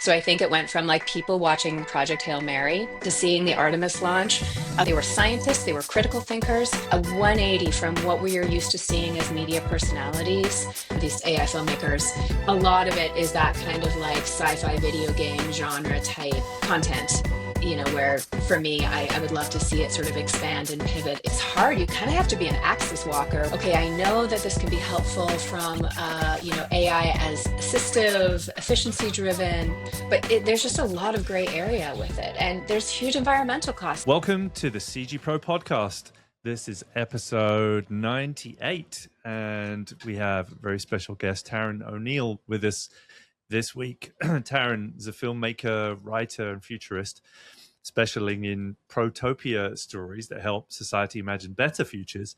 So I think it went from like people watching Project Hail Mary to seeing the Artemis launch. They were scientists, they were critical thinkers, a 180 from what we are used to seeing as media personalities, these AI filmmakers. A lot of it is that kind of like sci-fi video game genre type content. Where for me, I would love to see it sort of expand and pivot. It's hard. You kind of have to be an axis walker. Okay, I know that this can be helpful from, AI as assistive, efficiency driven, but there's just a lot of gray area with it. And there's huge environmental costs. Welcome to the CG Pro podcast. This is episode 98, and we have a very special guest, Taryn O'Neill, with us this week. Taryn is a filmmaker, writer, and futurist, specializing in protopia stories that help society imagine better futures.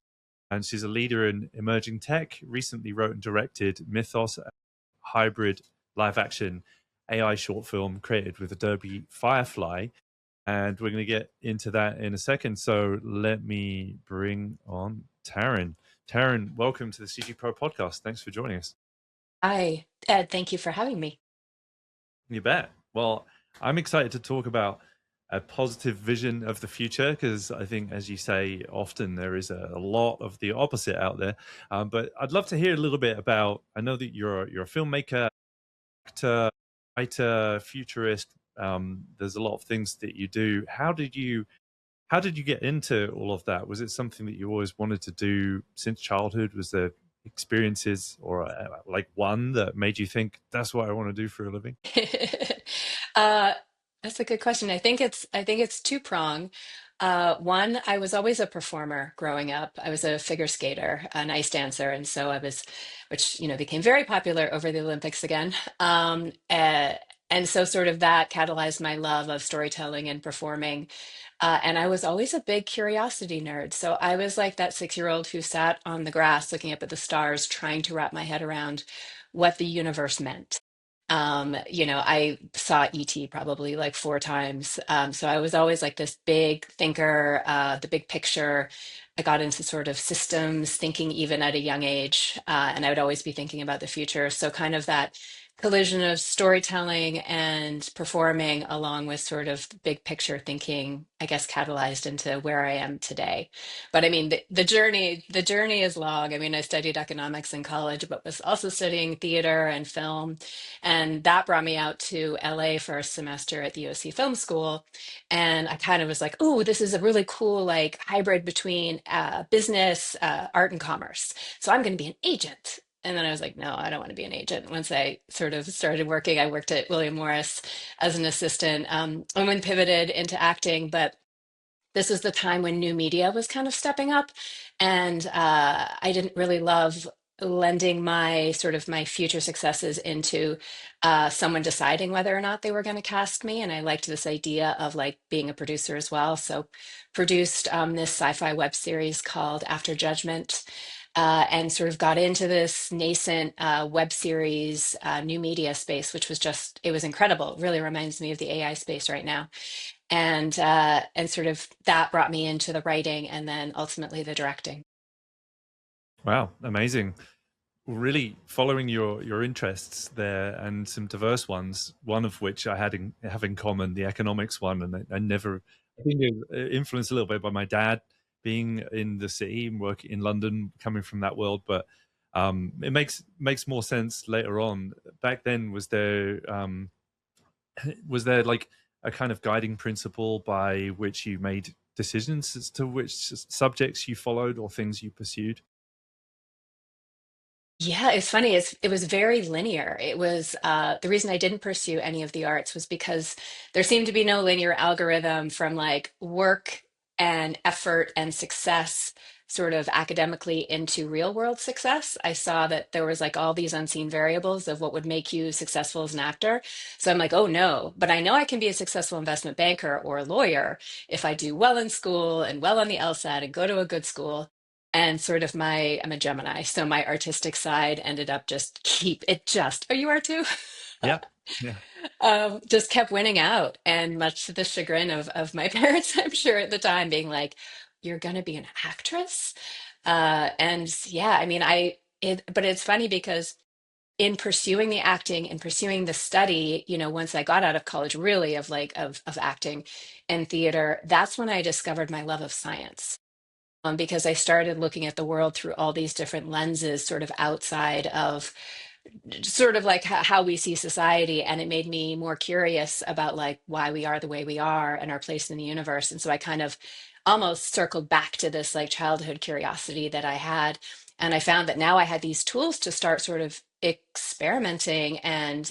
And she's a leader in emerging tech, recently wrote and directed Mythos, a hybrid live-action AI short film created with Adobe Firefly. And we're going to get into that in a second. So let me bring on Taryn. Taryn, welcome to the CG Pro podcast. Thanks for joining us. Hi, Ed. Thank you for having me. You bet. Well, I'm excited to talk about a positive vision of the future, because I think, as you say, often there is a lot of the opposite out there. But I'd love to hear a little bit about, I know that you're a filmmaker, actor, writer, futurist. There's a lot of things that you do. How did you get into all of that? Was it something that you always wanted to do since childhood? Was there experiences or like one that made you think that's what I want to do for a living? uh, that's a good question. I think it's two prong. One, I was always a performer growing up. I was a figure skater, an ice dancer, and so I was, which became very popular over the Olympics again. And so sort of that catalyzed my love of storytelling and performing. And I was always a big curiosity nerd. So I was like that 6-year-old who sat on the grass looking up at the stars, trying to wrap my head around what the universe meant. I saw ET probably like 4 times. So I was always like this big thinker, the big picture. I got into sort of systems thinking even at a young age, and I would always be thinking about the future. So kind of that collision of storytelling and performing along with sort of big picture thinking, I guess, catalyzed into where I am today. But I mean, the journey is long. I mean, I studied economics in college, but was also studying theater and film. And that brought me out to LA for a semester at the USC Film School. And I kind of was like, oh, this is a really cool, like, hybrid between business, art, and commerce. So I'm going to be an agent. And then I was like, no, I don't want to be an agent. Once I sort of started working, I worked at William Morris as an assistant, and then pivoted into acting. But this was the time when new media was kind of stepping up. And I didn't really love lending my future successes into someone deciding whether or not they were going to cast me. And I liked this idea of like being a producer as well. So produced this sci-fi web series called After Judgment, and sort of got into this nascent web series, new media space, which was just, it was incredible. It really reminds me of the AI space right now. And sort of that brought me into the writing and then ultimately the directing. Wow, amazing. Really following your interests there, and some diverse ones, one of which I have in common, the economics one. And I think it was influenced a little bit by my dad being in the city and working in London, coming from that world. But it makes more sense later on. Back then, was there like a kind of guiding principle by which you made decisions as to which subjects you followed or things you pursued? Yeah, it's funny. It was very linear. It was the reason I didn't pursue any of the arts was because there seemed to be no linear algorithm from like work and effort and success sort of academically into real world success. I saw that there was like all these unseen variables of what would make you successful as an actor. So I'm like, oh no, but I know I can be a successful investment banker or a lawyer if I do well in school and well on the LSAT and go to a good school. And sort of I'm a Gemini, so my artistic side ended up are you are too? Yeah, yeah. Just kept winning out. And much to the chagrin of my parents, I'm sure at the time, being like, you're going to be an actress? And yeah, I mean, but it's funny because in pursuing the acting and pursuing the study, once I got out of college, really of acting and theater, that's when I discovered my love of science. Because I started looking at the world through all these different lenses, sort of outside of sort of like how we see society, and it made me more curious about like why we are the way we are and our place in the universe. And so I kind of almost circled back to this like childhood curiosity that I had, and I found that now I had these tools to start sort of experimenting and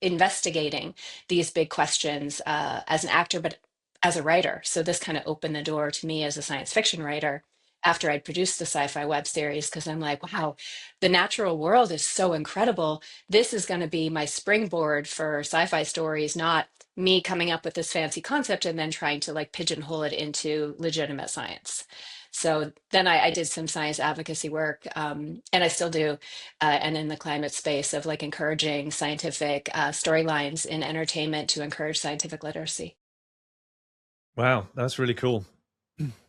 investigating these big questions as an actor, but as a writer. So this kind of opened the door to me as a science fiction writer after I'd produced the sci-fi web series, because I'm like, wow, the natural world is so incredible. This is going to be my springboard for sci-fi stories, not me coming up with this fancy concept and then trying to like pigeonhole it into legitimate science. So then I did some science advocacy work, and I still do, and in the climate space of like encouraging scientific storylines in entertainment to encourage scientific literacy. Wow, that's really cool.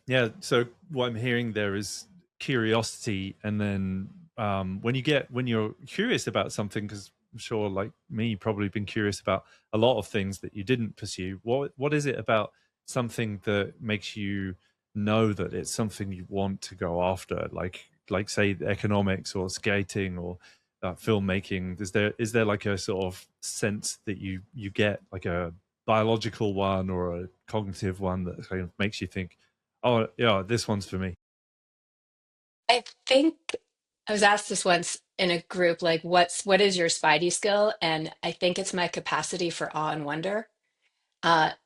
Yeah. So what I'm hearing there is curiosity, and then when you're curious about something, because I'm sure, like me, you've probably been curious about a lot of things that you didn't pursue. What is it about something that makes you know that it's something you want to go after? Like say economics or skating or filmmaking. Is there like a sort of sense that you get, like a biological one or a cognitive one, that kind of makes you think, oh yeah, this one's for me? I think I was asked this once in a group, like, what is your Spidey skill? And I think it's my capacity for awe and wonder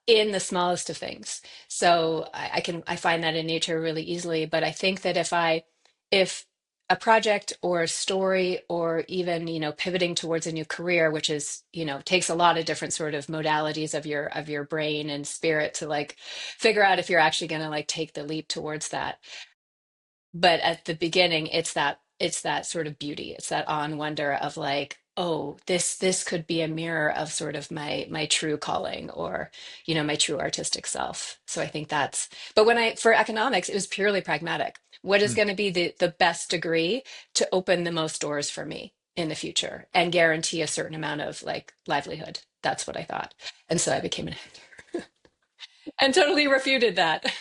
in the smallest of things. So I find that in nature really easily. But I think that if a project or a story or even pivoting towards a new career, which is takes a lot of different sort of modalities of your brain and spirit to like figure out if you're actually going to like take the leap towards that. But at the beginning, it's that sort of beauty, it's that awe and wonder of like, oh, this could be a mirror of sort of my true calling, or my true artistic self. So I think that's, but when I for economics, it was purely pragmatic. What is Hmm. going to be the best degree to open the most doors for me in the future and guarantee a certain amount of like livelihood? That's what I thought. And so I became an actor and totally refuted that.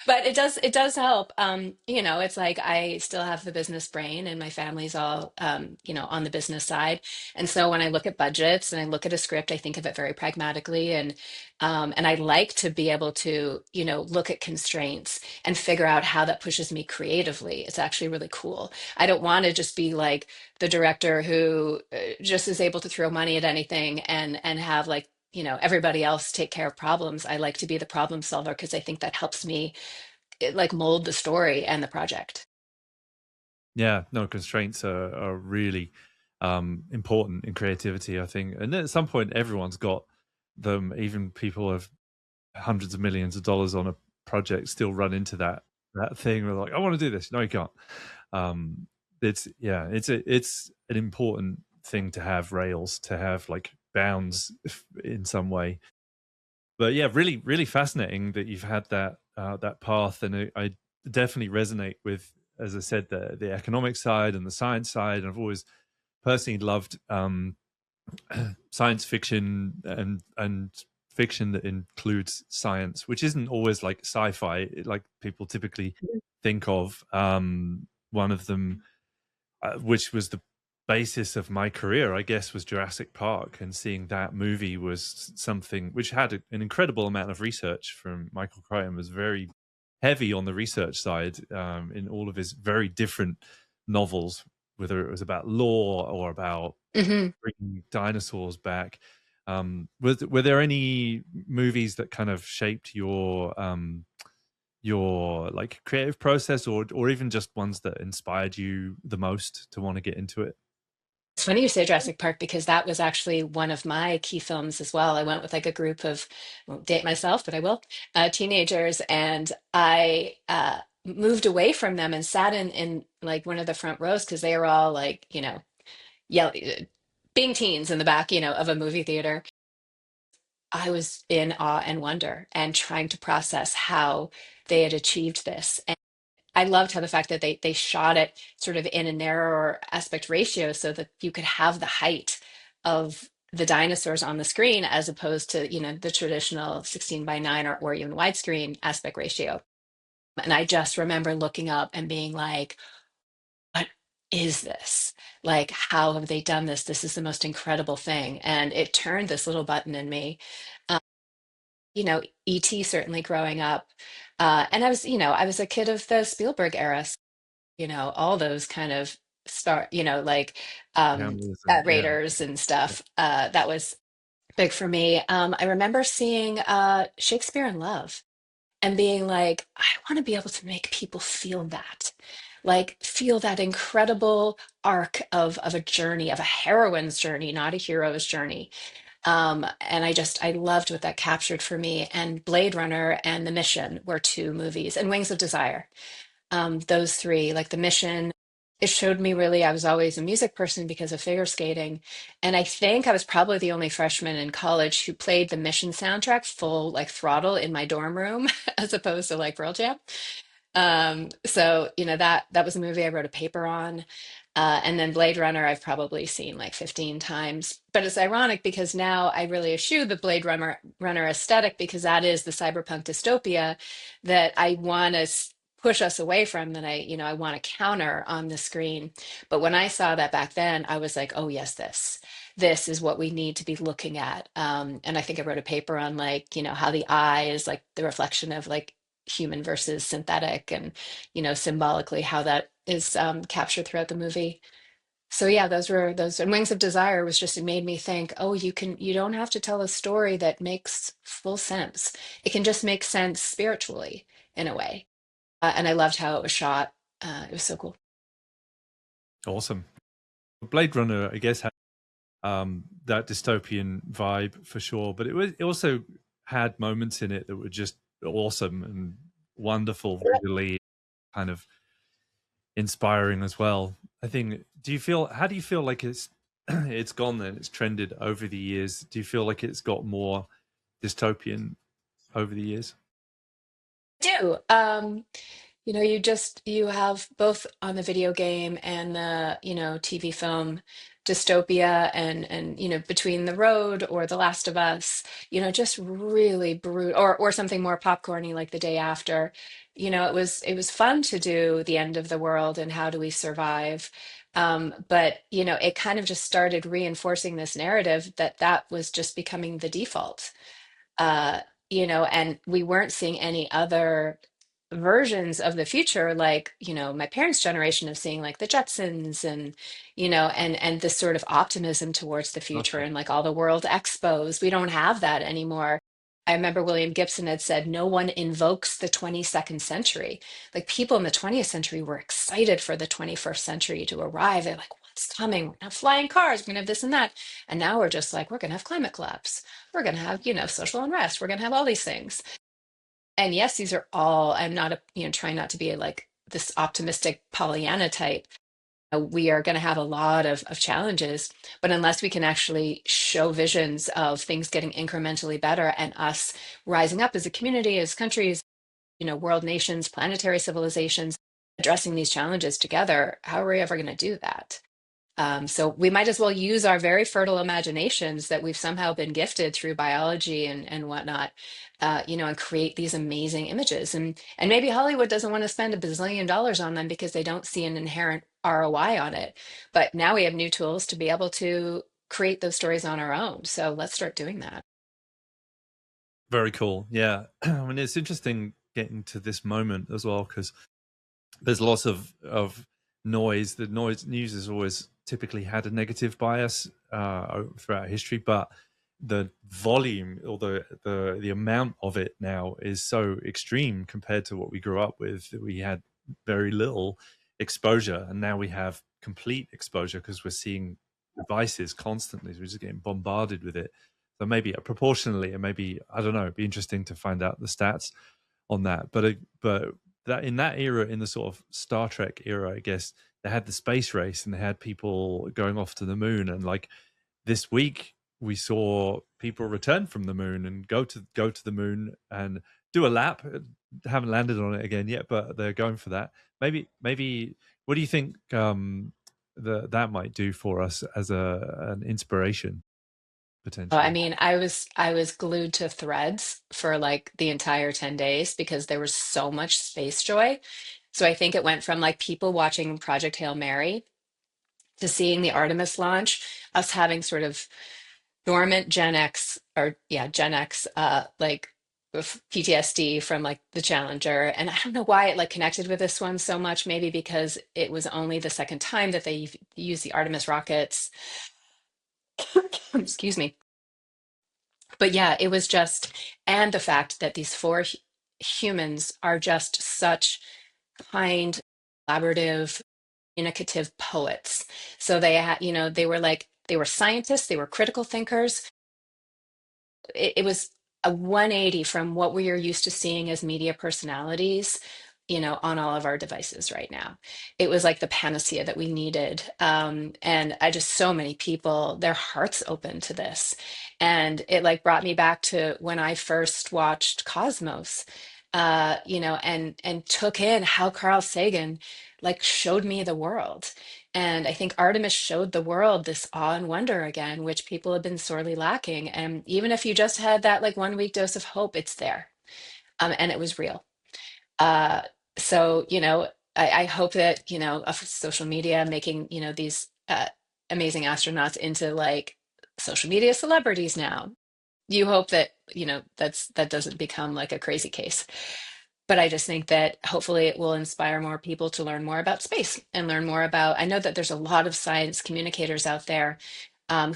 But it does help. It's like I still have the business brain and my family's all on the business side. And so when I look at budgets and I look at a script, I think of it very pragmatically, and I like to be able to, look at constraints and figure out how that pushes me creatively. It's actually really cool. I don't want to just be like the director who just is able to throw money at anything and have like everybody else take care of problems. I like to be the problem solver because I think that helps me like mold the story and the project. Yeah, no, constraints are really important in creativity, I think. And at some point, everyone's got them. Even people have hundreds of millions of dollars on a project still run into that thing where like, I want to do this. No, you can't. Um, it's an important thing to have rails, to have like bounds in some way. But yeah, really, really fascinating that you've had that path, and I definitely resonate with, as I said, the economic side and the science side. And I've always personally loved science fiction and fiction that includes science, which isn't always like sci-fi, like people typically think of. One of them, which was the basis of my career, I guess, was Jurassic Park, and seeing that movie was something which had an incredible amount of research from Michael Crichton, was very heavy on the research side in all of his very different novels, whether it was about law or about Hmm. bringing dinosaurs back. Were there any movies that kind of shaped your like creative process, or even just ones that inspired you the most to want to get into it? It's funny you say Jurassic Park because that was actually one of my key films as well. I went with like a group of, I won't date myself, but I will, teenagers, and I moved away from them and sat in like one of the front rows because they were all like, yell, being teens in the back, of a movie theater. I was in awe and wonder and trying to process how they had achieved this. I loved how the fact that they shot it sort of in a narrower aspect ratio so that you could have the height of the dinosaurs on the screen as opposed to, the traditional 16 by 9 or even widescreen aspect ratio. And I just remember looking up and being like, what is this? Like, how have they done this? This is the most incredible thing. And it turned this little button in me. Um, E.T. certainly growing up. And I was a kid of the Spielberg era. So, all those kind of like Cameras and yeah, Raiders and yeah. stuff. That was big for me. I remember seeing Shakespeare in Love and being like, I want to be able to make people feel that, like feel that incredible arc of a journey, of a heroine's journey, not a hero's journey. And I loved what that captured for me. And Blade Runner and The Mission were two movies, and Wings of Desire. Those three, like The Mission, it showed me really, I was always a music person because of figure skating. And I think I was probably the only freshman in college who played the Mission soundtrack full like throttle in my dorm room as opposed to like Pearl Jam. So that was a movie I wrote a paper on. And then Blade Runner, I've probably seen like 15 times. But it's ironic because now I really eschew the Blade Runner aesthetic because that is the cyberpunk dystopia that I want to push us away from, that I want to counter on the screen. But when I saw that back then, I was like, oh yes, this is what we need to be looking at. And I think I wrote a paper on like, how the eye is like the reflection of like human versus synthetic, and symbolically how that is captured throughout the movie. So yeah, those, and Wings of Desire was just, it made me think, oh, you don't have to tell a story that makes full sense. It can just make sense spiritually in a way. And I loved how it was shot. It was so cool. Awesome. Blade Runner, I guess, had that dystopian vibe for sure, but it also had moments in it that were just awesome and wonderful, visually kind of inspiring as well. I think. How do you feel like it's gone then? It's trended over the years. Do you feel like it's got more dystopian over the years? I do. You have both on the video game and the, TV film dystopia, and Between the Road or The Last of Us, just really brutal, or something more popcorny like The Day After. It was fun to do the end of the world and how do we survive. But it kind of just started reinforcing this narrative that was just becoming the default. uh, and we weren't seeing any other versions of the future, like, my parents' generation of seeing like the Jetsons, and, and this sort of optimism towards the future Okay. and like all the world expos. We don't have that anymore. I remember William Gibson had said, no one invokes the 22nd century. Like people in the 20th century were excited for the 21st century to arrive. They're like, what's coming? We're gonna have flying cars, we're gonna have this and that. And now we're just like, we're gonna have climate collapse. We're going to have, social unrest. We're going to have all these things. And yes, these are all, I'm not, trying not to be like this optimistic Pollyanna type. We are going to have a lot of challenges, but unless we can actually show visions of things getting incrementally better and us rising up as a community, as countries, world nations, planetary civilizations, addressing these challenges together, how are we ever going to do that? So we might as well use our very fertile imaginations that we've somehow been gifted through biology and whatnot, and create these amazing images. And maybe Hollywood doesn't want to spend $1 billion on them because they don't see an inherent ROI on it. But now we have new tools to be able to create those stories on our own. So let's start doing that. Very cool. Yeah. I mean, it's interesting getting to this moment as well because there's lots of noise. The noise news has always typically had a negative bias throughout history, but the volume or the amount of it now is so extreme compared to what we grew up with. We had very little exposure, and now we have complete exposure because we're seeing devices constantly. So we're just getting bombarded with it. So maybe proportionally, and maybe I don't know. It'd be interesting to find out the stats on that. But that in that era, in the sort of Star Trek era, I guess they had the space race and they had people going off to the moon. And like this week, we saw people return from the moon and go to the moon and do a lap. Haven't landed on it again yet, but they're going for that. Maybe. What do you think that might do for us as an inspiration Oh, I potentially? mean, I was glued to Threads for like the entire 10 days because there was so much space joy. So I think it went from like people watching Project Hail Mary to seeing the Artemis launch, us having sort of dormant Gen X or yeah, Gen X like with PTSD from like the Challenger. And I don't know why it like connected with this one so much, maybe because it was only the second time that they used the Artemis rockets. Excuse me. But yeah, it was just, and the fact that these four humans are just such kind, collaborative, communicative poets. So they had, they were like, they were scientists, they were critical thinkers. It was a 180 from what we are used to seeing as media personalities, on all of our devices right now. It was like the panacea that we needed. And I just, so many people, their hearts open to this. And it like brought me back to when I first watched Cosmos, and took in how Carl Sagan like showed me the world. And I think Artemis showed the world this awe and wonder again, which people have been sorely lacking. And even if you just had that like 1 week dose of hope, it's there. And it was real. Uh, so, I hope that, of social media making, these amazing astronauts into like social media celebrities now. You hope that, that doesn't become like a crazy case. But I just think that hopefully it will inspire more people to learn more about space and learn more about. I know that there's a lot of science communicators out there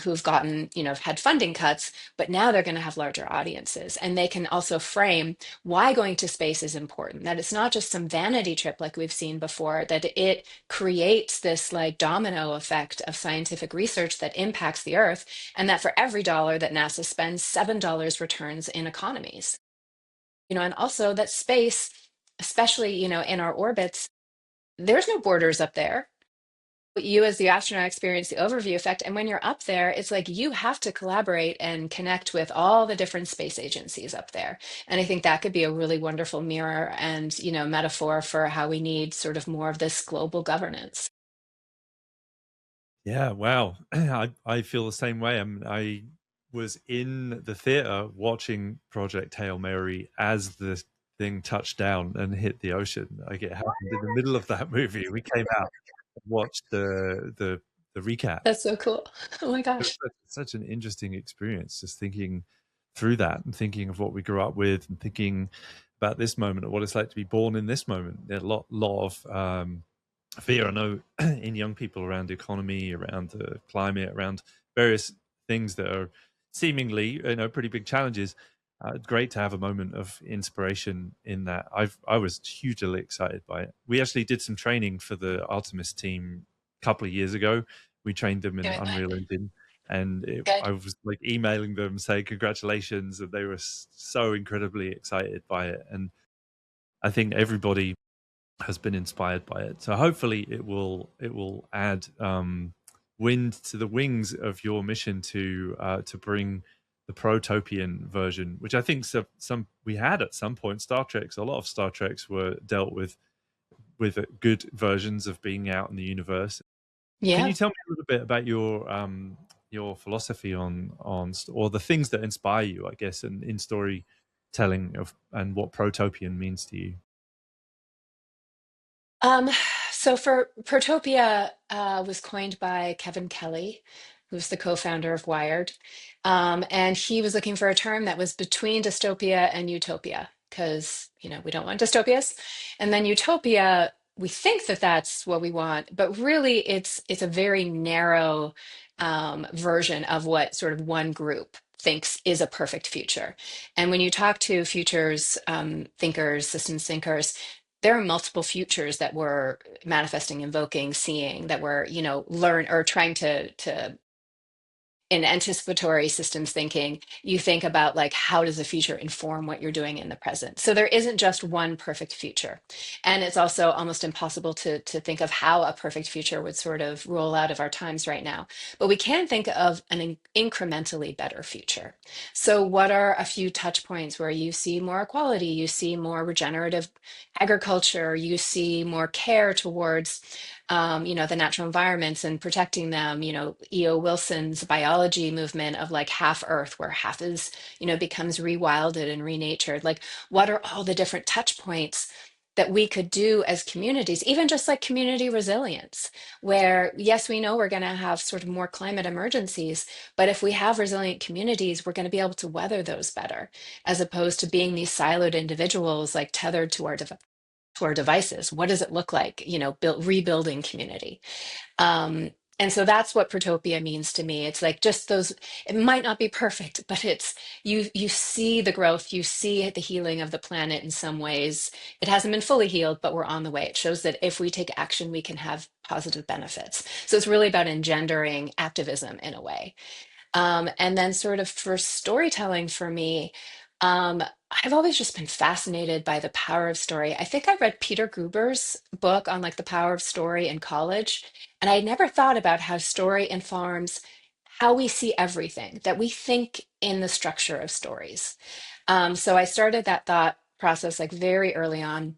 who've gotten, had funding cuts, but now they're going to have larger audiences. And they can also frame why going to space is important, that it's not just some vanity trip like we've seen before, that it creates this like domino effect of scientific research that impacts the Earth, and that for every dollar that NASA spends, $7 returns in economies. And also that space, especially, in our orbits, there's no borders up there. You as the astronaut experience the overview effect. And when you're up there, it's like you have to collaborate and connect with all the different space agencies up there. And I think that could be a really wonderful mirror and, metaphor for how we need sort of more of this global governance. Yeah, wow. I feel the same way. I was in the theater watching Project Hail Mary as the thing touched down and hit the ocean. Like it happened in the middle of that movie. We came out and watched the recap. That's so cool. Oh my It was gosh. such an interesting experience, just thinking through that and thinking of what we grew up with and thinking about this moment, of what it's like to be born in this moment. There are lot of fear, I know, in young people around the economy, around the climate, around various things that are seemingly, pretty big challenges. Great to have a moment of inspiration in that. I was hugely excited by it. We actually did some training for the Artemis team a couple of years ago. We trained them in Doing that. Unreal Engine, and Good. I was like emailing them saying congratulations, and they were so incredibly excited by it. And I think everybody has been inspired by it. So hopefully it will add wind to the wings of your mission to bring the protopian version, which I think some we had at some point. Star Treks, a lot of Star Treks were dealt with good versions of being out in the universe. Can you Yeah. tell me a little bit about your philosophy or the things that inspire you, I guess, in storytelling of and what protopian means to you? Um, so for Protopia was coined by Kevin Kelly, who's the co-founder of Wired. And he was looking for a term that was between dystopia and utopia, because, we don't want dystopias. And then utopia, we think that that's what we want, but really it's a very narrow version of what sort of one group thinks is a perfect future. And when you talk to futures thinkers, systems thinkers, there are multiple futures that we're manifesting, invoking, seeing, that we're, learn or trying to in anticipatory systems thinking, you think about like, how does the future inform what you're doing in the present? So there isn't just one perfect future. And it's also almost impossible to think of how a perfect future would sort of roll out of our times right now. But we can think of an incrementally better future. So what are a few touch points where you see more equality, you see more regenerative agriculture, you see more care towards the natural environments and protecting them, E.O. Wilson's biology movement of like half Earth, where half is, becomes rewilded and renatured. Like, what are all the different touch points that we could do as communities, even just like community resilience, where, yes, we know we're going to have sort of more climate emergencies, but if we have resilient communities, we're going to be able to weather those better, as opposed to being these siloed individuals like tethered to our devices. What does it look like, rebuilding community? And so that's what Protopia means to me. It's like just those, it might not be perfect, but it's you see the growth, you see the healing of the planet in some ways. It hasn't been fully healed, but we're on the way. It shows that if we take action, we can have positive benefits. So it's really about engendering activism in a way. And then, sort of for storytelling for me, um, I've always just been fascinated by the power of story. I think I read Peter Gruber's book on like the power of story in college, and I had never thought about how story informs how we see everything, that we think in the structure of stories. So I started that thought process like very early on,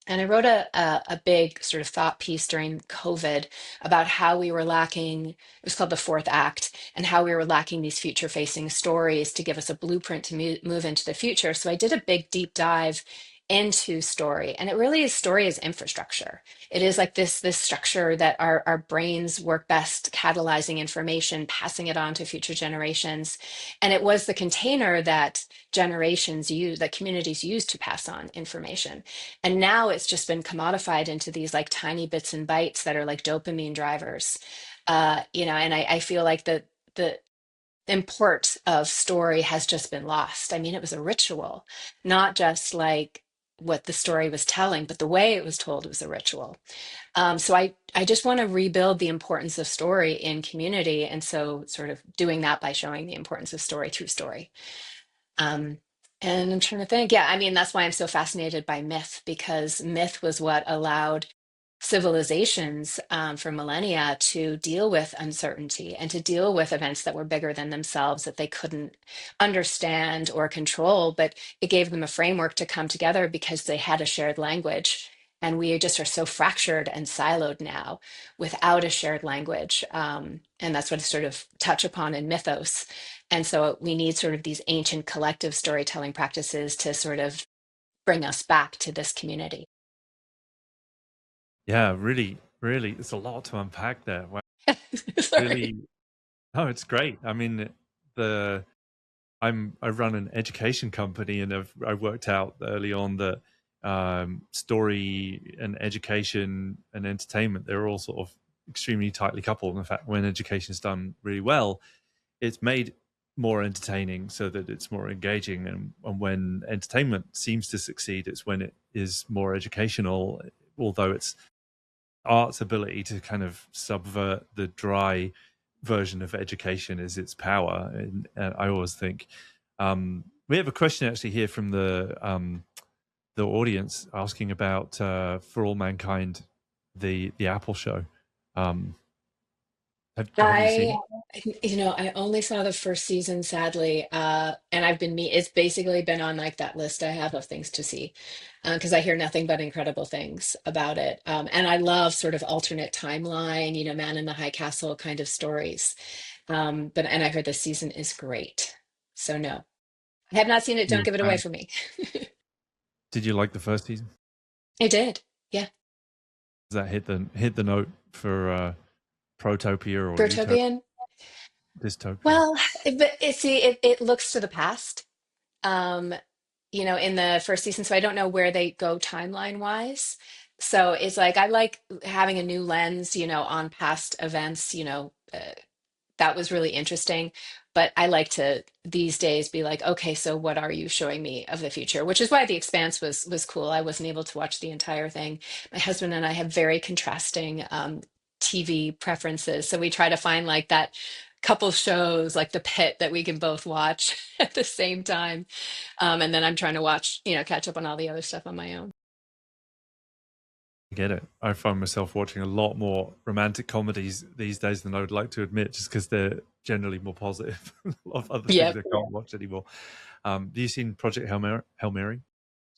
and I wrote a big sort of thought piece during COVID about how we were lacking, it was called The Fourth Act, and how we were lacking these future facing stories to give us a blueprint to move into the future. So I did a big deep dive into story. And it really is story as infrastructure. It is like this structure that our brains work best catalyzing information, passing it on to future generations. And it was the container that generations use, that communities use to pass on information. And now it's just been commodified into these like tiny bits and bytes that are like dopamine drivers. And I feel like the import of story has just been lost. I mean, it was a ritual, not just like what the story was telling, but the way it was told was a ritual. So I just want to rebuild the importance of story in community. And so sort of doing that by showing the importance of story through story. Um, and I'm trying to think. Yeah, I mean, that's why I'm so fascinated by myth, because myth was what allowed civilizations for millennia to deal with uncertainty and to deal with events that were bigger than themselves that they couldn't understand or control. But it gave them a framework to come together because they had a shared language. And we just are so fractured and siloed now without a shared language. And that's what I sort of touch upon in Mythos. And so we need sort of these ancient collective storytelling practices to sort of bring us back to this community. Yeah, really, really, it's a lot to unpack there. Wow, Sorry. really, oh, it's great. I mean, the I run an education company, and I worked out early on that story and education and entertainment, they're all sort of extremely tightly coupled. In fact, when education is done really well, it's made more entertaining so that it's more engaging, and when entertainment seems to succeed, it's when it is more educational, although it's art's ability to kind of subvert the dry version of education is its power. And I always think we have a question actually here from the audience asking about For All Mankind, the Apple show. Um, have you seen I, it? I only saw the first season, sadly, and it's basically been on like that list I have of things to see, because I hear nothing but incredible things about it. And I love sort of alternate timeline, Man in the High Castle kind of stories. And I heard this season is great. So no, I have not seen it. You're Don't a give it away fan. for me. Did you like the first season? I did. Yeah. Does that hit the note for Protopia or Protopian. Dystopia? Well, it looks to the past. Um, in the first season. So I don't know where they go timeline wise. So it's like I like having a new lens, on past events. That was really interesting. But I like to these days be like, okay, so what are you showing me of the future? Which is why The Expanse was cool. I wasn't able to watch the entire thing. My husband and I have very contrasting TV preferences, so we try to find like that couple shows like The Pit that we can both watch at the same time. And then I'm trying to watch, catch up on all the other stuff on my own. Get it. I find myself watching a lot more romantic comedies these days than I would like to admit, just because they're generally more positive. A lot of other things Yep. I can't watch anymore. Have you seen Project Hail Mary? Hail Mary?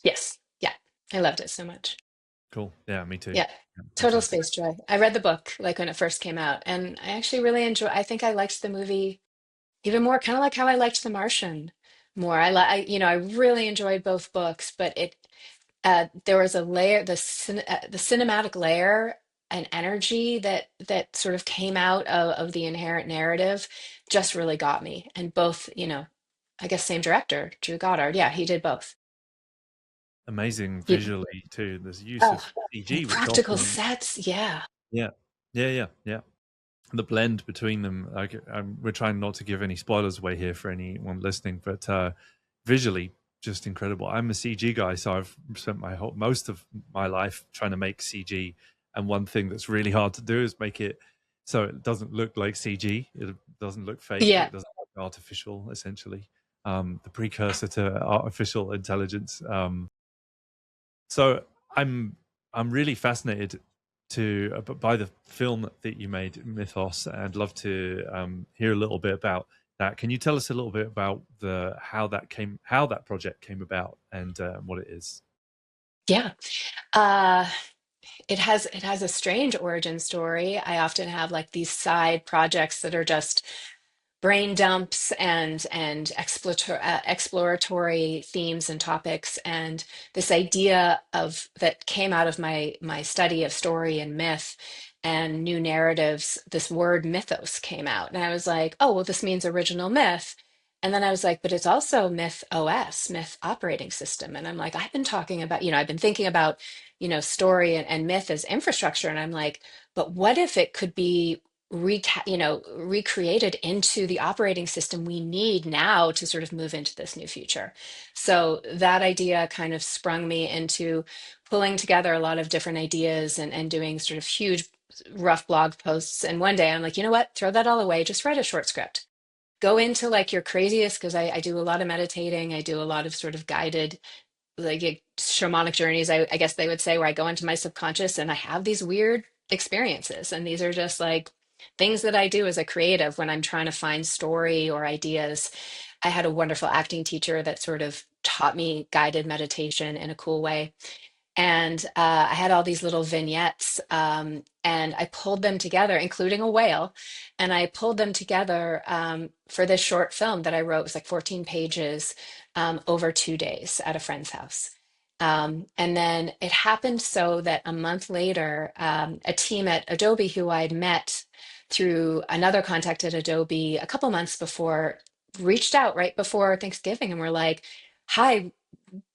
Yes. Yeah. I loved it so much. Cool. Yeah, me too. Yeah. Yeah, Total fantastic. space joy. I read the book like when it first came out, and I actually really I think I liked the movie even more, kind of like how I liked The Martian more. I really enjoyed both books, but there was a layer, the cinematic layer and energy that sort of came out of the inherent narrative just really got me. And both, I guess same director, Drew Goddard. Yeah, he did both. Amazing He, visually too. There's use oh, of and CG, which practical often, sets. Yeah. yeah, yeah. The blend between them. Like, we're trying not to give any spoilers away here for anyone listening, but visually, just incredible. I'm a CG guy, so I've spent most of my life trying to make CG, and one thing that's really hard to do is make it so it doesn't look like CG. It doesn't look fake. Yeah. It doesn't look artificial. Essentially, the precursor to artificial intelligence. So I'm really fascinated by the film that you made, Mythos, and love to hear a little bit about that. Can you tell us a little bit about how that project came about, and what it is? Yeah. Uh, it has a strange origin story. I often have like these side projects that are just brain dumps and exploratory themes and topics, and this idea of that came out of my study of story and myth and new narratives. This word mythos came out, and I was like, oh well, this means original myth. And then I was like, but it's also myth OS, myth operating system. And I'm like, I've been talking about, I've been thinking about, story and myth as infrastructure. And I'm like, but what if it could be recreated into the operating system we need now to sort of move into this new future. So that idea kind of sprung me into pulling together a lot of different ideas and doing sort of huge, rough blog posts. And one day I'm like, you know what? Throw that all away. Just write a short script. Go into like your craziest, because I do a lot of meditating. I do a lot of sort of guided like shamanic journeys, I guess they would say, where I go into my subconscious and I have these weird experiences. And these are just like things that I do as a creative when I'm trying to find story or ideas. I had a wonderful acting teacher that sort of taught me guided meditation in a cool way. And I had all these little vignettes, and I pulled them together, including a whale. And I pulled them together for this short film that I wrote. It was like 14 pages over 2 days at a friend's house. And then it happened so that a month later, a team at Adobe who I'd met through another contact at Adobe a couple months before reached out right before Thanksgiving and were like, hi,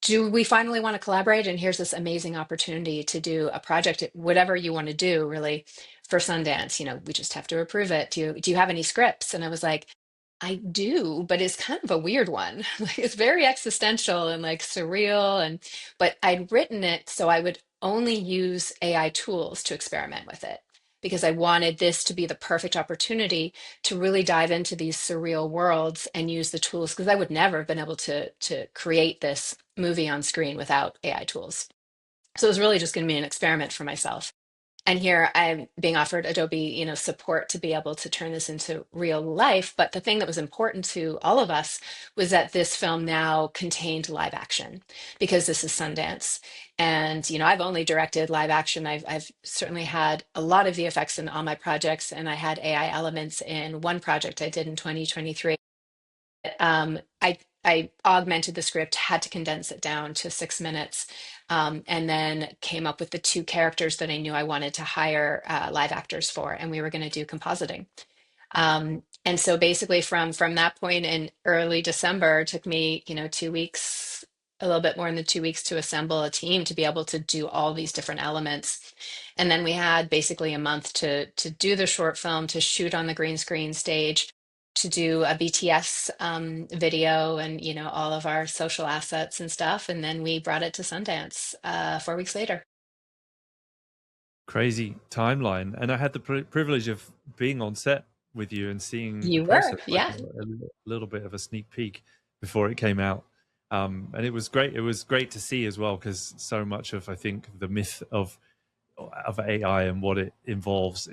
do we finally want to collaborate? And here's this amazing opportunity to do a project, whatever you want to do, really, for Sundance. We just have to approve it. Do you have any scripts? And I was like, I do, but it's kind of a weird one. Like it's very existential and like surreal. But I'd written it so I would only use AI tools to experiment with it because I wanted this to be the perfect opportunity to really dive into these surreal worlds and use the tools, because I would never have been able to create this movie on screen without AI tools. So it was really just going to be an experiment for myself. And here I'm being offered Adobe, support to be able to turn this into real life. But the thing that was important to all of us was that this film now contained live action because this is Sundance. And, I've only directed live action. I've certainly had a lot of VFX in all my projects, and I had AI elements in one project I did in 2023. I augmented the script, had to condense it down to 6 minutes, and then came up with the two characters that I knew I wanted to hire live actors for, and we were going to do compositing. And so basically, from that point in early December, it took me, 2 weeks, a little bit more than 2 weeks, to assemble a team to be able to do all these different elements. And then we had basically a month to do the short film, to shoot on the green screen stage, to do a BTS video, and all of our social assets and stuff. And then we brought it to Sundance 4 weeks later. Crazy timeline, and I had the privilege of being on set with you and seeing the You were, process, like yeah. a little bit of a sneak peek before it came out. And it was great. It was great to see as well, because so much of, I think, the myth of AI and what it involves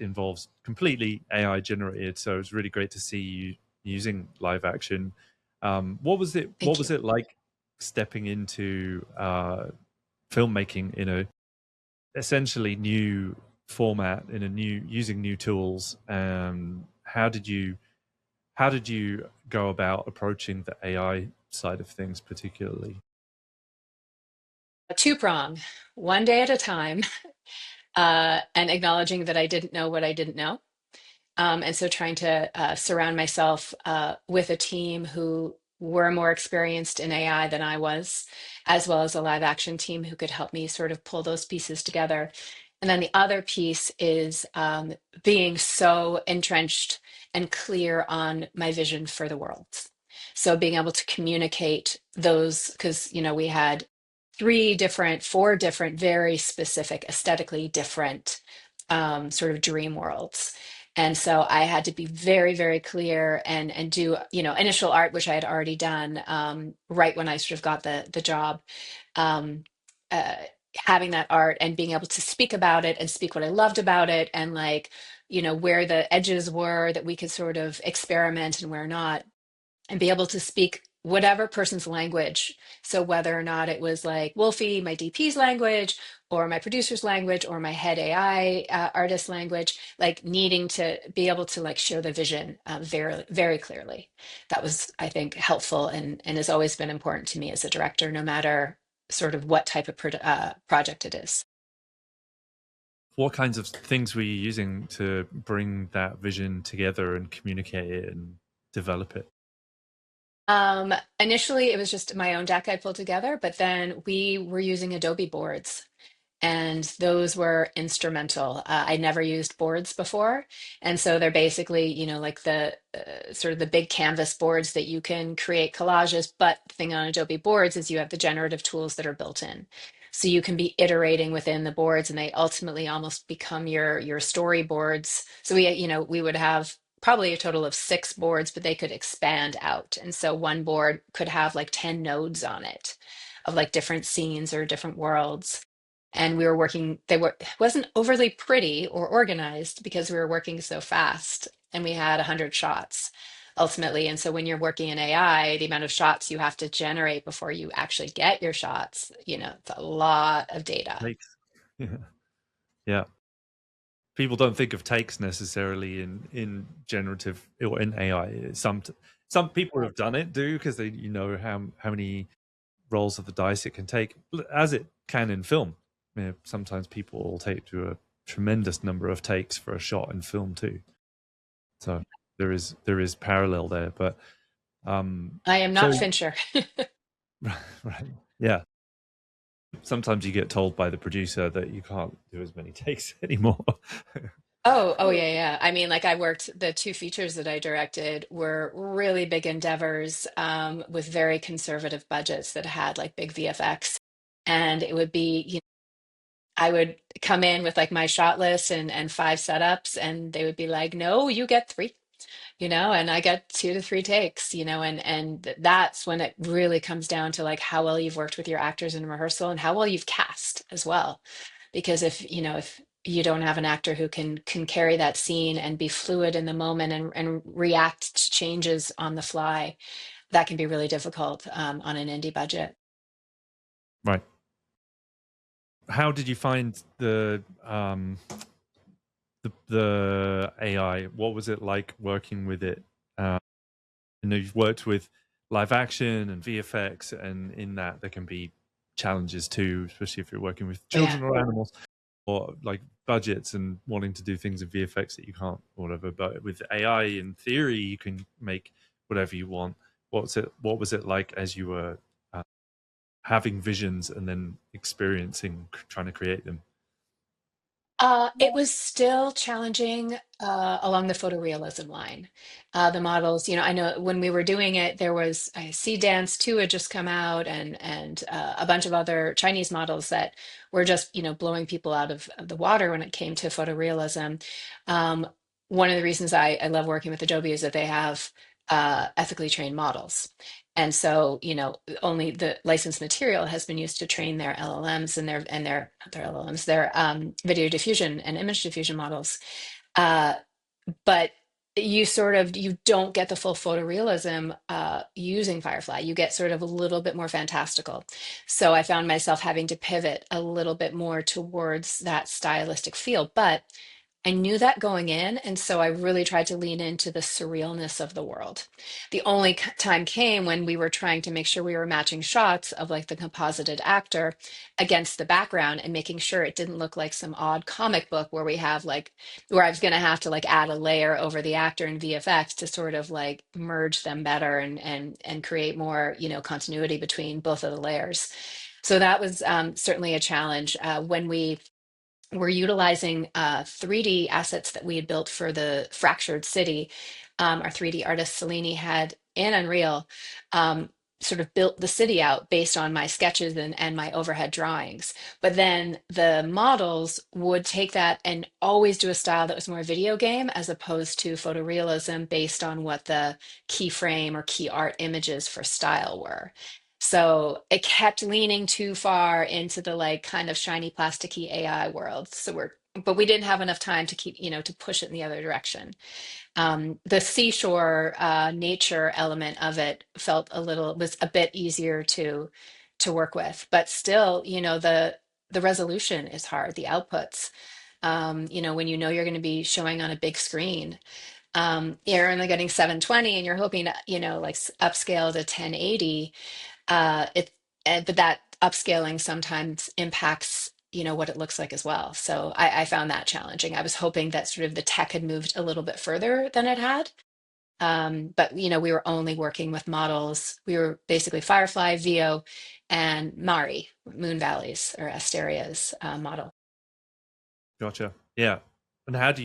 completely AI generated. So it's really great to see you using live action. What was it? What Thank was you. it like stepping into filmmaking in a essentially new format, in a new, using new tools? How did you go about approaching the AI side of things particularly? A two-prong, one day at a time, and acknowledging that I didn't know what I didn't know. And so trying to surround myself with a team who were more experienced in AI than I was, as well as a live action team who could help me sort of pull those pieces together. And then the other piece is being so entrenched and clear on my vision for the world. So being able to communicate those, because, we had four different, very specific, aesthetically different sort of dream worlds. And so I had to be very, very clear and do, initial art, which I had already done right when I sort of got the job. Um, uh, Having that art and being able to speak about it and speak what I loved about it, and like, where the edges were that we could sort of experiment and where not, and be able to speak whatever person's language. So whether or not it was like Wolfie, my DP's language, or my producer's language, or my head AI artist language, like needing to be able to like share the vision very, very clearly. That was, I think, helpful, and has always been important to me as a director, no matter sort of what type of project it is. What kinds of things were you using to bring that vision together and communicate it and develop it? Initially, it was just my own deck I pulled together, but then we were using Adobe boards, and those were instrumental. I never used boards before, and so they're basically, like the sort of the big canvas boards that you can create collages. But the thing on Adobe boards is you have the generative tools that are built in, so you can be iterating within the boards, and they ultimately almost become your storyboards. So we would have probably a total of six boards, but they could expand out, and so one board could have like 10 nodes on it of like different scenes or different worlds. And we were working, it wasn't overly pretty or organized because we were working so fast, and we had 100 shots ultimately. And so when you're working in AI, the amount of shots you have to generate before you actually get your shots, it's a lot of data. Takes. Yeah. Yeah. People don't think of takes necessarily in generative or in AI. Some people have done it, do, because they how many rolls of the dice it can take, as it can in film. Sometimes people will take to a tremendous number of takes for a shot in film too. So there is parallel there, but I am so not Fincher. right, yeah. Sometimes you get told by the producer that you can't do as many takes anymore. Oh, yeah, yeah. I mean, like the two features that I directed were really big endeavors with very conservative budgets that had like big VFX. And it would be, I would come in with like my shot list and five setups, and they would be like, "No, you get three," and I get 2 to 3 takes, and that's when it really comes down to like how well you've worked with your actors in rehearsal and how well you've cast as well. Because if you don't have an actor who can carry that scene and be fluid in the moment and react to changes on the fly, that can be really difficult on an indie budget. Right. How did you find the AI? What was it like working with it? You've worked with live action and VFX, and in that there can be challenges too, especially if you're working with Oh, yeah. children or animals, or like budgets and wanting to do things in VFX that you can't, or whatever. But with AI, in theory, you can make whatever you want. What was it like as you were uh, having visions and then experiencing trying to create them? It was still challenging along the photorealism line. The models, I know when we were doing it, there was Sea Dance 2 had just come out, and a bunch of other Chinese models that were just, blowing people out of the water when it came to photorealism. Um, one of the reasons I love working with Adobe is that they have ethically trained models. And so, only the licensed material has been used to train their LLMs and their not their LLMs, their video diffusion and image diffusion models. Uh, but you don't get the full photorealism using Firefly. You get sort of a little bit more fantastical. So I found myself having to pivot a little bit more towards that stylistic feel, but I knew that going in, and so I really tried to lean into the surrealness of the world. The only time came when we were trying to make sure we were matching shots of like the composited actor against the background and making sure it didn't look like some odd comic book where we have like where I was going to have to like add a layer over the actor in VFX to sort of like merge them better and create more, continuity between both of the layers. So that was certainly a challenge when we're utilizing 3D assets that we had built for the fractured city. Our 3D artist Celini had in Unreal sort of built the city out based on my sketches and my overhead drawings. But then the models would take that and always do a style that was more video game as opposed to photorealism based on what the keyframe or key art images for style were. So it kept leaning too far into the like kind of shiny plasticky AI world. But we didn't have enough time to keep, to push it in the other direction. The seashore nature element of it was a bit easier to work with, but still, the resolution is hard, the outputs. When you're going to be showing on a big screen, you're only getting 720 and you're hoping to, like upscale to 1080 but that upscaling sometimes impacts what it looks like as well. So I found that challenging. I was hoping that sort of the tech had moved a little bit further than it had. But we were only working with models. We were basically Firefly, Veo, and Mari, Moon Valleys or Asteria's model. Gotcha. Yeah. And how do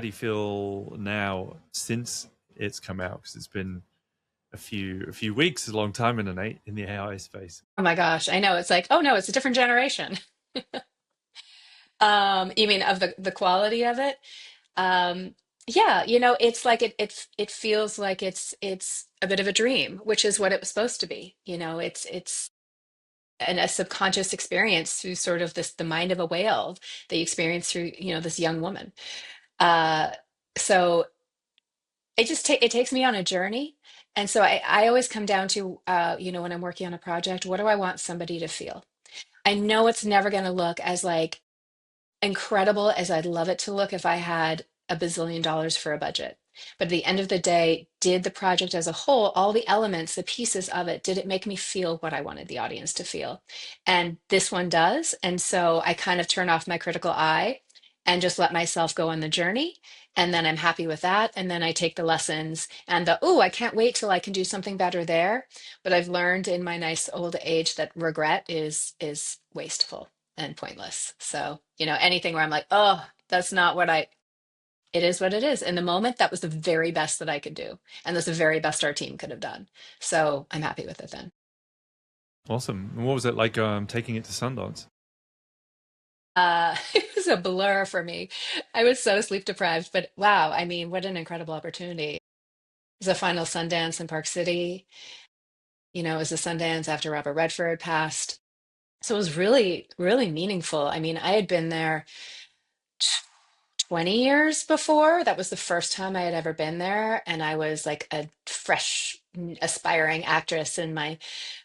you feel now since it's come out? Because it's been a few weeks, a long time in the AI space. Oh my gosh, I know. It's like, oh no, it's a different generation. You mean of the quality of it? Um, yeah, it's like it feels like it's a bit of a dream, which is what it was supposed to be. It's a subconscious experience through sort of the mind of a whale that you experience through, this young woman. Uh, so it takes me on a journey. And so I always come down to when I'm working on a project, what do I want somebody to feel? I know it's never going to look as like incredible as I'd love it to look if I had a bazillion dollars for a budget. But at the end of the day, did the project as a whole, all the elements, the pieces of it, did it make me feel what I wanted the audience to feel? And this one does. And so I kind of turn off my critical eye and just let myself go on the journey. And then I'm happy with that. And then I take the lessons and oh, I can't wait till I can do something better there. But I've learned in my nice old age that regret is wasteful and pointless. So, anything where I'm like, oh, that's not it is what it is. In the moment, that was the very best that I could do. And that's the very best our team could have done. So I'm happy with it then. Awesome. And what was it like taking it to Sundance? It was a blur for me. I was so sleep deprived, but wow, I mean, what an incredible opportunity. It was a final Sundance in Park City. It was a Sundance after Robert Redford passed. So it was really, really meaningful. I mean, I had been there 20 years before. That was the first time I had ever been there. And I was like a fresh, aspiring actress. And my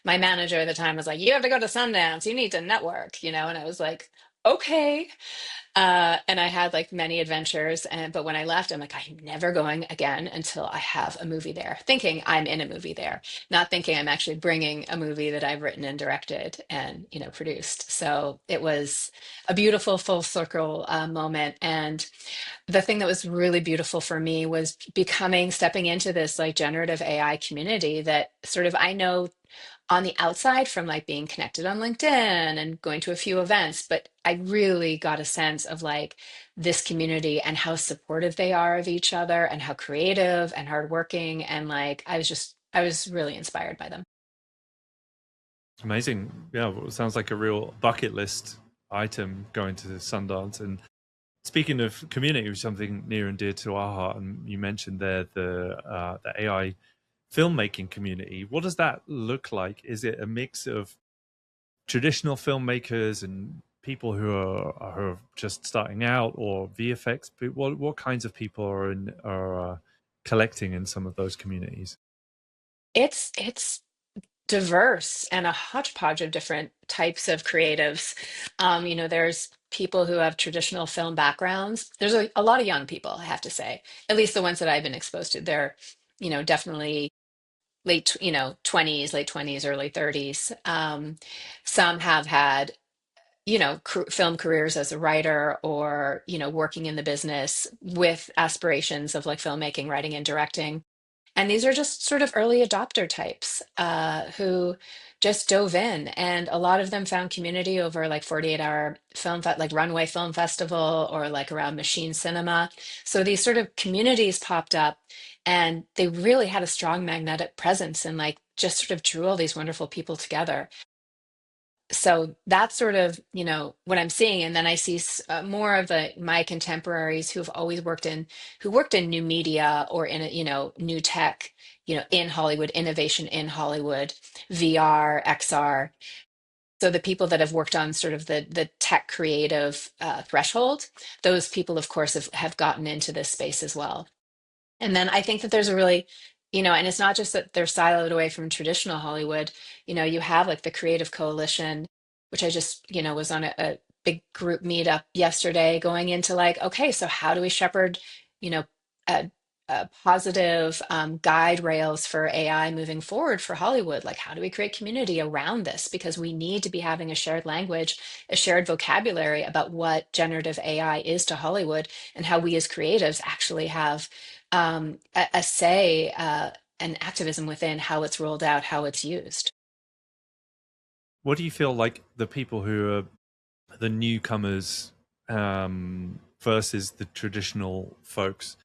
manager at the time was like, you have to go to Sundance. You need to network, And I was like, okay. And I had like many adventures, but when I left, I'm like, I'm never going again until I have a movie there. Thinking I'm in a movie there, not thinking I'm actually bringing a movie that I've written and directed and produced. So it was a beautiful full circle moment. And the thing that was really beautiful for me was stepping into this like generative AI community that sort of I know on the outside from like being connected on LinkedIn and going to a few events, but I really got a sense of like this community and how supportive they are of each other and how creative and hardworking. And like, I was really inspired by them. Amazing. Yeah, well, it sounds like a real bucket list item going to Sundance. And Speaking of community, something near and dear to our heart, and you mentioned there the AI filmmaking community. What does that look like? Is it a mix of traditional filmmakers and people who are just starting out, or VFX? What kinds of people are collecting in some of those communities? It's diverse and a hodgepodge of different types of creatives. There's people who have traditional film backgrounds. There's a lot of young people, I have to say, at least the ones that I've been exposed to. They're, definitely late, 20s, late 20s, early 30s. Some have had, film careers as a writer or, working in the business with aspirations of like filmmaking, writing, and directing. And these are just sort of early adopter types who just dove in. And a lot of them found community over like 48-hour like Runway Film Festival or like around Machine Cinema. So these sort of communities popped up and they really had a strong magnetic presence and like just sort of drew all these wonderful people together. So that's sort of, what I'm seeing. And then I see more of my contemporaries who worked in new media or in, new tech, in Hollywood, innovation in Hollywood, VR, XR. So the people that have worked on sort of the tech creative threshold, those people, of course, have gotten into this space as well. And then I think that there's a really, and it's not just that they're siloed away from traditional Hollywood. You have like the Creative Coalition, which I just, was on a big group meetup yesterday going into like, okay, so how do we shepherd, you know, a, a positive guide rails for AI moving forward for Hollywood? Like, how do we create community around this? Because we need to be having a shared language, a shared vocabulary about what generative AI is to Hollywood and how we as creatives actually have a say and activism within how it's rolled out, how it's used. What do you feel like the people who are the newcomers versus the traditional folks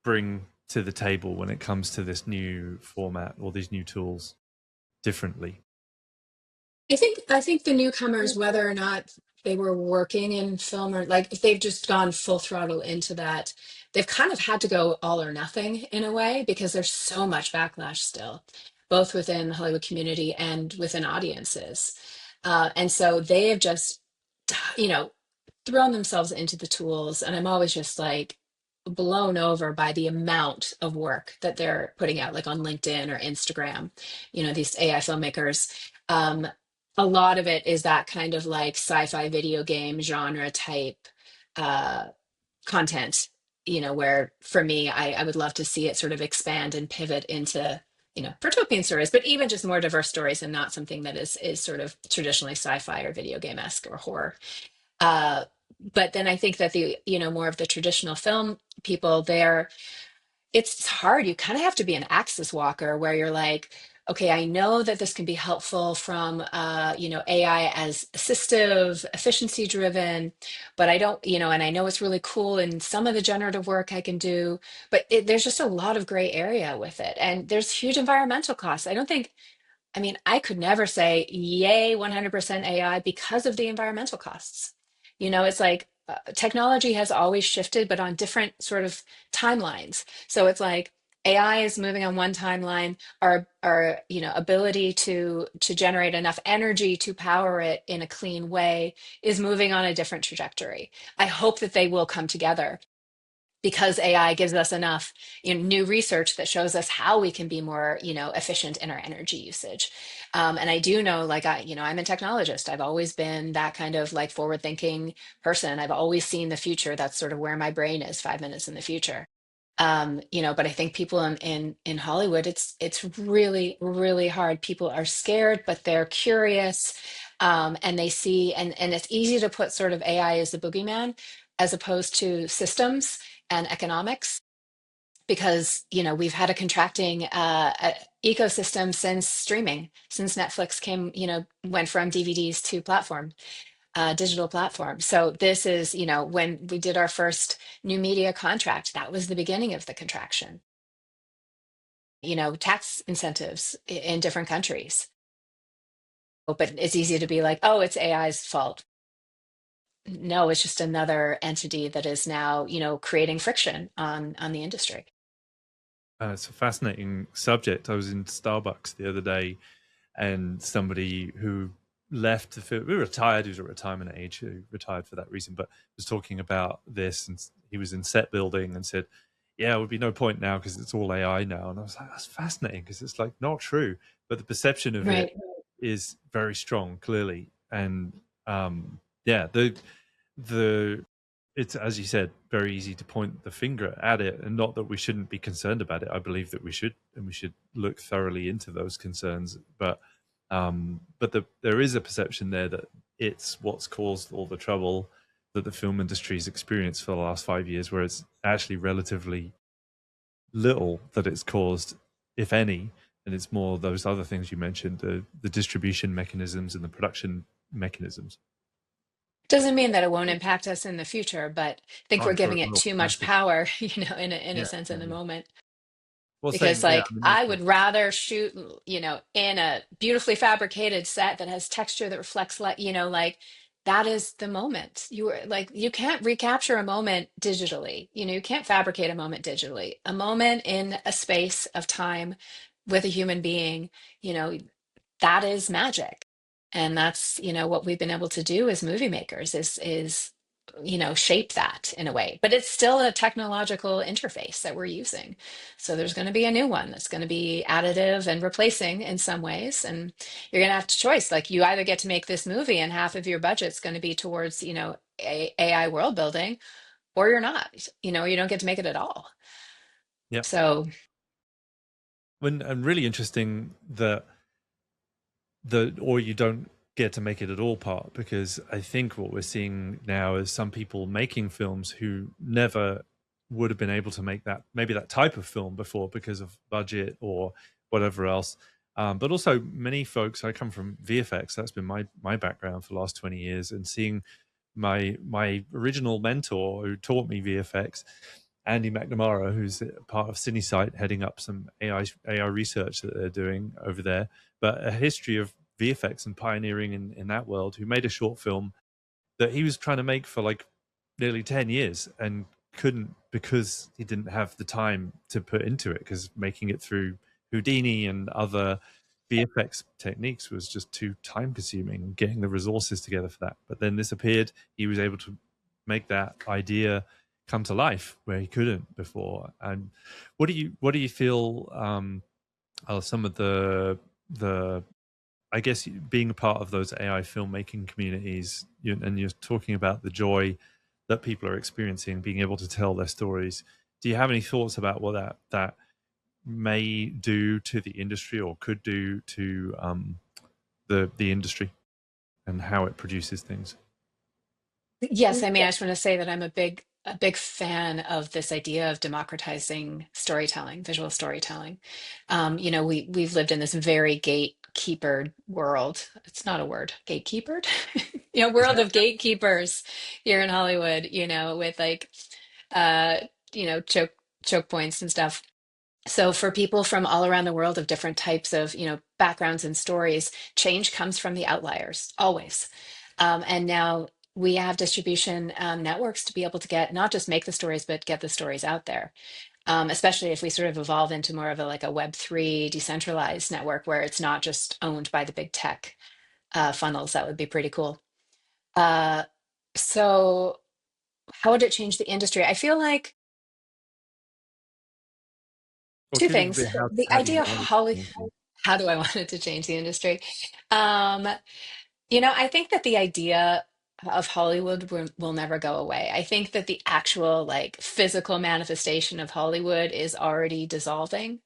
bring to the table when it comes to this new format or these new tools differently? I think the newcomers, whether or not they were working in film or like if they've just gone full throttle into that, they've kind of had to go all or nothing in a way because there's so much backlash still, both within the Hollywood community and within audiences. And so they have just, you know, thrown themselves into the tools. And I'm always just like blown over by the amount of work that they're putting out, like on LinkedIn or Instagram, these AI filmmakers. Um, a lot of it is that kind of like sci-fi video game genre type uh, content, where for me, I would love to see it sort of expand and pivot into, protopian stories, but even just more diverse stories and not something that is sort of traditionally sci-fi or video game-esque or horror. Uh, but then I think that the, more of the traditional film people there, it's hard. You kind of have to be an axis walker where you're like, okay, I know that this can be helpful from, AI as assistive, efficiency driven, but I don't, and I know it's really cool in some of the generative work I can do, but there's just a lot of gray area with it. And there's huge environmental costs. I could never say, yay, 100% AI because of the environmental costs. It's like technology has always shifted, but on different sort of timelines. So it's like AI is moving on one timeline. Our ability to generate enough energy to power it in a clean way is moving on a different trajectory. I hope that they will come together because AI gives us enough, new research that shows us how we can be more, efficient in our energy usage. And I do know, like I'm a technologist. I've always been that kind of like forward-thinking person. I've always seen the future. That's sort of where my brain is 5 minutes in the future. But I think people in Hollywood, it's really, really hard. People are scared, but they're curious. And they see, and it's easy to put sort of AI as the boogeyman as opposed to systems and economics because we've had a contracting ecosystem since streaming, since Netflix went from DVDs to digital platform. So this is, when we did our first new media contract, that was the beginning of the contraction. Tax incentives in different countries. But it's easy to be like, oh, it's AI's fault. no, it's just another entity that is now, creating friction on the industry. It's a fascinating subject. I was in Starbucks the other day, and somebody who left the field, we were retired, he was at retirement age, who retired for that reason, but was talking about this, and he was in set building and said, yeah, it would be no point now because it's all AI now. And I was like, that's fascinating, because it's like not true, but the perception of it Right. is very strong, clearly. And yeah, the it's, as you said, very easy to point the finger at it, and not that we shouldn't be concerned about it. I believe that we should, and we should look thoroughly into those concerns. But there is a perception there that it's what's caused all the trouble that the film industry has experienced for the last 5 years, where it's actually relatively little that it's caused, if any, and it's more those other things you mentioned, the distribution mechanisms and the production mechanisms. Doesn't mean that it won't impact us in the future, but I think Oh, we're I'm sure giving it it will. too much Massive. power, in a Yeah, sense yeah, in the yeah. moment. Well, Because same. Yeah, like I mean, I also, would rather shoot, in a beautifully fabricated set that has texture that reflects light, like that is the moment. You can't recapture a moment digitally. You can't fabricate a moment digitally. A moment in a space of time with a human being, you know, that is magic. And that's, what we've been able to do as movie makers is shape that in a way. But it's still a technological interface that we're using. So there's going to be a new one that's going to be additive and replacing in some ways. And you're going to have to choice. Like you either get to make this movie and half of your budget's going to be towards, AI world building, or you're not, you don't get to make it at all. yeah. So And really interesting that or you don't get to make it at all part, because I think what we're seeing now is some people making films who never would have been able to make that, maybe that type of film before, because of budget or whatever else. But also many folks, I come from VFX, that's been my background for the last 20 years, and seeing my original mentor who taught me VFX, Andy McNamara, who's part of CineSite, heading up some AI research that they're doing over there, but a history of VFX and pioneering in that world, who made a short film that he was trying to make for like nearly 10 years and couldn't, because he didn't have the time to put into it, because making it through Houdini and other VFX techniques was just too time consuming, getting the resources together for that. But then this appeared, he was able to make that idea come to life where he couldn't before. And what do you feel are some of the I guess being a part of those AI filmmaking communities, and you're talking about the joy that people are experiencing, being able to tell their stories. Do you have any thoughts about what that may do to the industry, or could do to the industry, and how it produces things? yes, I mean, I just want to say that I'm a big fan of this idea of democratizing storytelling, visual storytelling. We've lived in this very gatekeepered world. It's not a word, gatekeepered. World of gatekeepers here in Hollywood. With like, uh, choke points and stuff. So for people from all around the world of different types of, backgrounds and stories, change comes from the outliers, always. And now we have distribution networks to be able to get not just make the stories, but get the stories out there. Especially if we sort of evolve into more of a like a Web3 decentralized network where it's not just owned by the big tech funnels. That would be pretty cool. Uh, so how would it change the industry? I feel like Or two give us a things. bit, The how do you idea of want it Holly, to change? how do I want it to change the industry? Um, I think that the idea of Hollywood will never go away. I think that the actual like physical manifestation of Hollywood is already dissolving.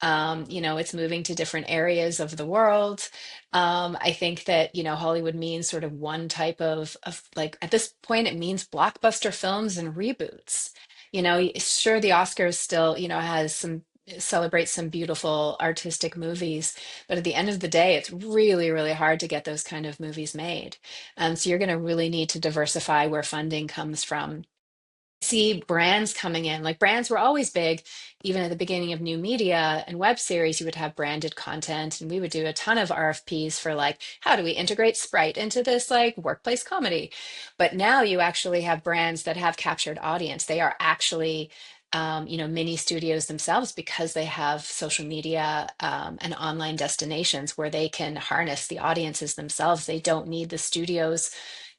It's moving to different areas of the world. I think that, Hollywood means sort of one type of like at this point it means blockbuster films and reboots. Sure, the Oscars still, has some celebrates some beautiful artistic movies, but at the end of the day, it's really, really hard to get those kind of movies made. So you're going to really need to diversify where funding comes from. see brands coming in. Like brands were always big, even at the beginning of new media and web series, you would have branded content, and we would do a ton of RFPs for like, how do we integrate Sprite into this like workplace comedy? But now you actually have brands that have captured audience. They are actually mini studios themselves because they have social media and online destinations where they can harness the audiences themselves. They don't need the studios,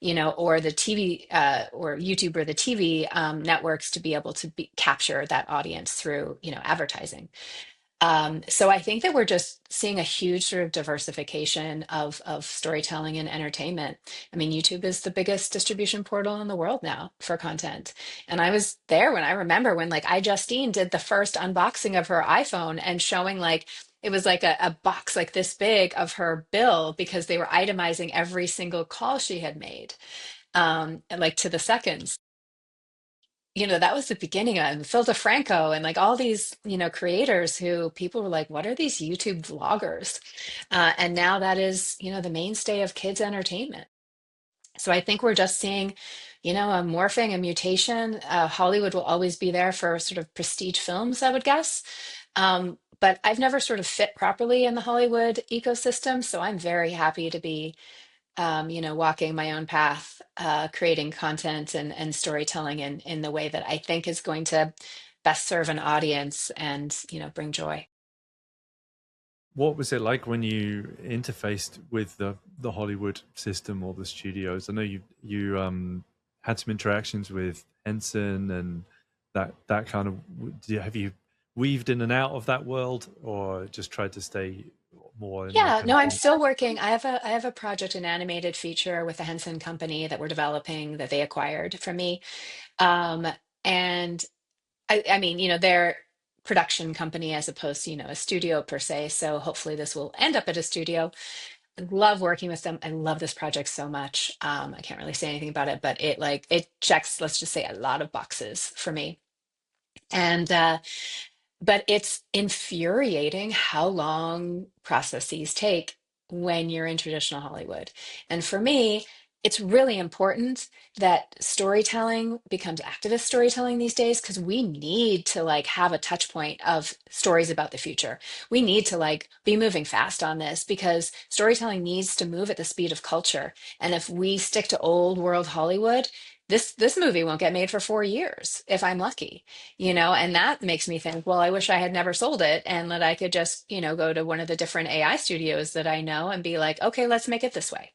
or the TV or YouTube or the TV networks to be able to capture that audience through, advertising. So I think that we're just seeing a huge sort of diversification of storytelling and entertainment. I mean, YouTube is the biggest distribution portal in the world now for content. And I was there when I remember when like iJustine did the first unboxing of her iPhone and showing like it was like a box like this big of her bill because they were itemizing every single call she had made, and like to the seconds. That was the beginning of it. Phil DeFranco and like all these, creators who people were like, what are these YouTube vloggers? And now that is, the mainstay of kids' entertainment. So I think we're just seeing, a morphing, a mutation. Hollywood will always be there for sort of prestige films, I would guess. But I've never sort of fit properly in the Hollywood ecosystem. So I'm very happy to be walking my own path, creating content and storytelling in the way that I think is going to best serve an audience and, bring joy. What was it like when you interfaced with the Hollywood system or the studios? I know you had some interactions with Henson and that kind of. Have you weaved in and out of that world, or just tried to stay more in the Yeah, kind no, of I'm still working. I have a project, an animated feature with the Henson Company that we're developing that they acquired from me. Um, and I mean, they're production company as opposed to, a studio per se. So hopefully this will end up at a studio. I love working with them. I love this project so much. I can't really say anything about it, but it checks, let's just say, a lot of boxes for me. And but it's infuriating how long processes take when you're in traditional Hollywood. And for me, it's really important that storytelling becomes activist storytelling these days because we need to like have a touch point of stories about the future. We need to like be moving fast on this because storytelling needs to move at the speed of culture. And if we stick to old world Hollywood, this movie won't get made for 4 years if I'm lucky, and that makes me think, well, I wish I had never sold it and that I could just, go to one of the different AI studios that I know and be like, okay, let's make it this way.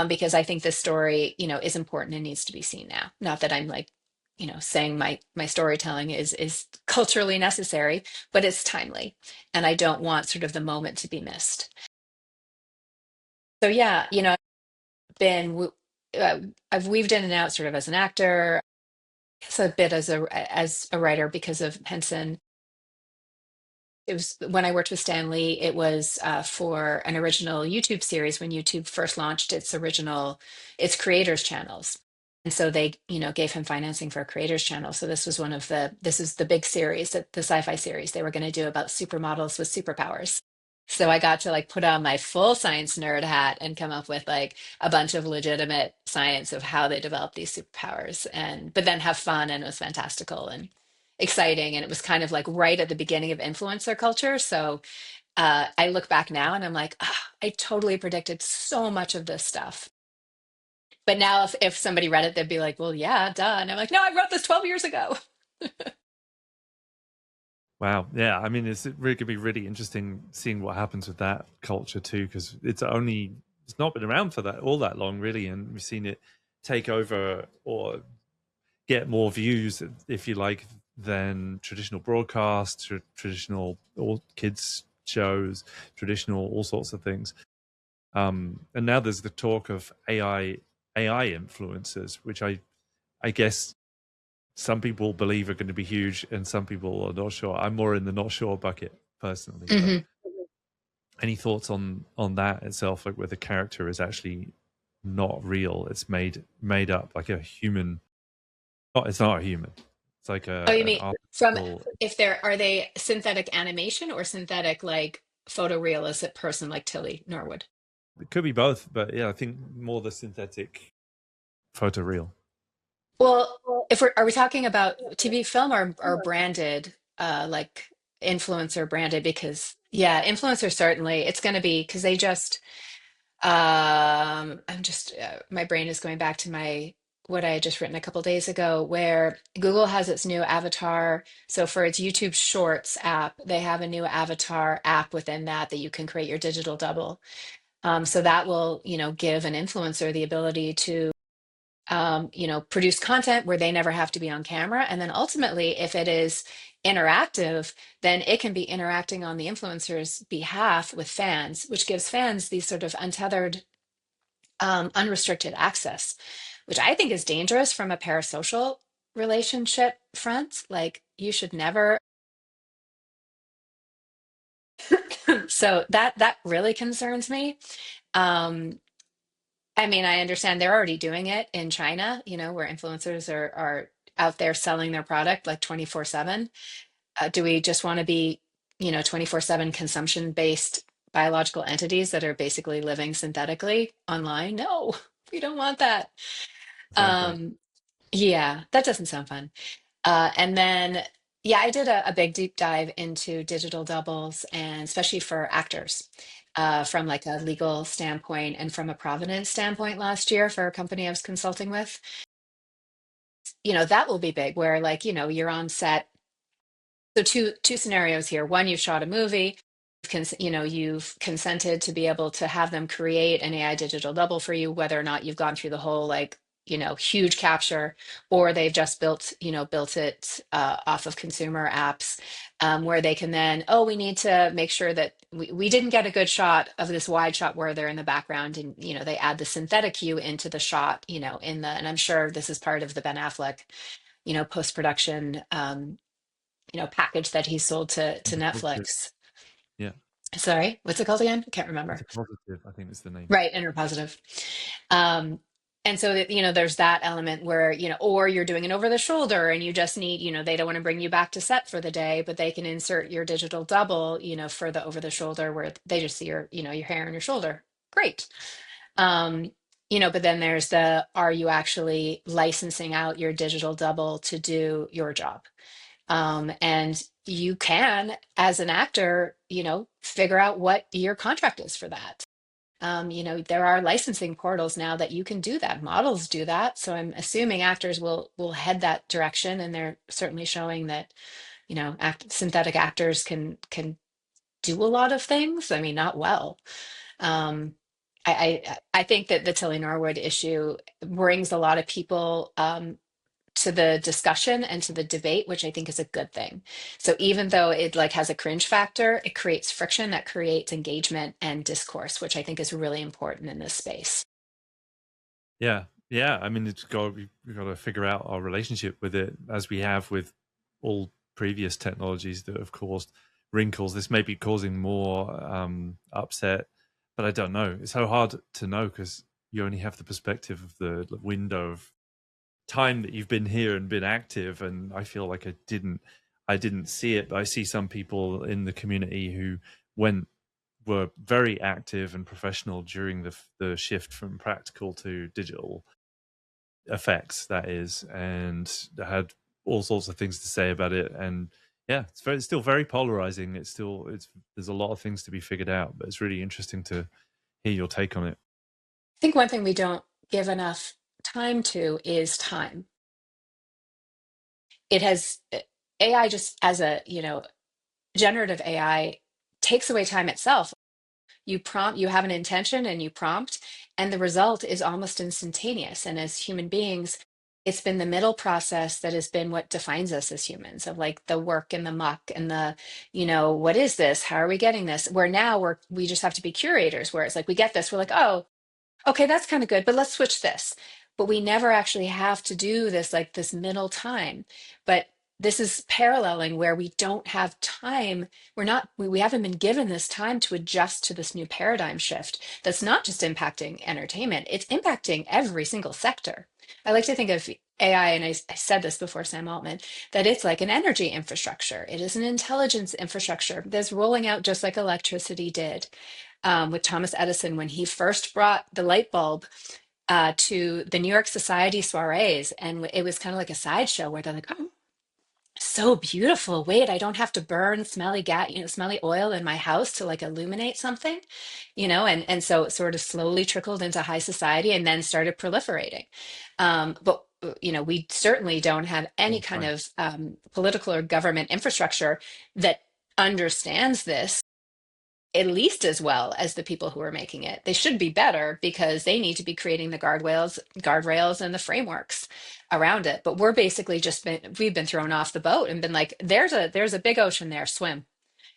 Because I think this story, is important and needs to be seen now. Not that I'm like, saying my storytelling is culturally necessary, but it's timely. And I don't want sort of the moment to be missed. So yeah, been uh, I've weaved in and out sort of as an actor, I guess a bit as a writer because of Henson. It was when I worked with Stan Lee, it was for an original YouTube series when YouTube first launched its creators channels. And so they, gave him financing for a creators channel. So this is the big series, the sci-fi series they were going to do about supermodels with superpowers. So I got to like put on my full science nerd hat and come up with like a bunch of legitimate science of how they develop these superpowers but then have fun, and it was fantastical and exciting. And it was kind of like right at the beginning of influencer culture. So I look back now and I'm like, I totally predicted so much of this stuff. But now if somebody read it, they'd be like, well, yeah, duh. And I'm like, no, I wrote this 12 years ago. Wow. Yeah. I mean, it's really going to be really interesting seeing what happens with that culture too, because it's not been around for that all that long, really. And we've seen it take over or get more views, if you like, than traditional broadcast, traditional all kids shows, traditional all sorts of things. And now there's the talk of AI influencers, which I guess some people believe are going to be huge and some people are not sure. I'm more in the not sure bucket personally, but Hmm. any thoughts on that itself, like where the character is actually not real, it's made up like a human. It's not a human, it's like Oh, you an mean from artificial. if are they synthetic animation or synthetic like photorealistic person like Tilly Norwood? It could be both, but yeah, I think more the synthetic photoreal. Well, if are we talking about TV film or branded, like influencer branded? Because yeah, influencer certainly it's going to be because they just I'm just my brain is going back to my what I had just written a couple days ago, where Google has its new avatar. So for its YouTube Shorts app, they have a new avatar app within that that you can create your digital double. So that will, give an influencer the ability to produce content where they never have to be on camera. And then ultimately, if it is interactive, then it can be interacting on the influencer's behalf with fans, which gives fans these sort of untethered, unrestricted access, which I think is dangerous from a parasocial relationship front. Like you should never. So that really concerns me. Um, I mean, I understand they're already doing it in China, where influencers are out there selling their product like 24/7. Do we just want to be, 24/7 consumption based biological entities that are basically living synthetically online? No, we don't want that. Exactly. Um, yeah, that doesn't sound fun. And then, yeah, I did a big deep dive into digital doubles, and especially for actors, from like a legal standpoint and from a provenance standpoint last year for a company I was consulting with. That will be big, where like, you're on set. So two scenarios here. One, you've shot a movie, you've consented to be able to have them create an AI digital double for you, whether or not you've gone through the whole like, huge capture, or they've just built it off of consumer apps, where they can then, oh, we need to make sure that we didn't get a good shot of this wide shot where they're in the background, and they add the synthetic hue into the shot, and I'm sure this is part of the Ben Affleck, post-production package that he sold to Positive. Netflix. Yeah. Sorry, what's it called again? I can't remember. Interpositive, I think is the name. Right, interpositive. Um, and so that, there's that element where, or you're doing it over the shoulder and you just need, they don't want to bring you back to set for the day, but they can insert your digital double, for the over the shoulder where they just see your hair and your shoulder. Great. Um, but then there's the, are you actually licensing out your digital double to do your job? And you can, as an actor, figure out what your contract is for that. There are licensing portals now that you can do that. Models do that. So I'm assuming actors will head that direction, and they're certainly showing that, synthetic actors can do a lot of things. I mean, not well. Um, I think that the Tilly Norwood issue brings a lot of people, to the discussion and to the debate, which I think is a good thing. So even though it like has a cringe factor, it creates friction that creates engagement and discourse, which I think is really important in this space. Yeah, yeah. I mean, we've got to figure out our relationship with it as we have with all previous technologies that have caused wrinkles. This may be causing more upset, but I don't know. It's so hard to know because you only have the perspective of the window of time that you've been here and been active. And I feel like I didn't see it, but I see some people in the community who went were very active and professional during the shift from practical to digital effects, that is, and had all sorts of things to say about it. And yeah, it's still very polarizing. It's there's a lot of things to be figured out, but it's really interesting to hear your take on it. I think one thing we don't give enough time to is time. It has AI just as a, generative AI takes away time itself. You have an intention and you prompt, and the result is almost instantaneous. And as human beings, it's been the middle process that has been what defines us as humans, of like the work and the muck and the, what is this? How are we getting this? Where now we just have to be curators, where it's like we get this, we're like, oh, okay, that's kind of good, but let's switch this. But we never actually have to do this, like this middle time. But this is paralleling where we don't have time. We haven't been given this time to adjust to this new paradigm shift that's not just impacting entertainment, it's impacting every single sector. I like to think of AI, and I said this before, Sam Altman, that it's like an energy infrastructure. It is an intelligence infrastructure that's rolling out just like electricity did, with Thomas Edison when he first brought the light bulb. to the New York Society soirees, and it was kind of like a sideshow where they're like, "Oh, so beautiful. Wait, I don't have to burn smelly gas, smelly oil in my house to like illuminate something, and so it sort of slowly trickled into high society and then started proliferating. But we certainly don't have any Long kind time. of political or government infrastructure that understands this at least as well as the people who are making it. They should be better because they need to be creating the guardrails and the frameworks around it. But we've been thrown off the boat and been like, there's a big ocean there, swim.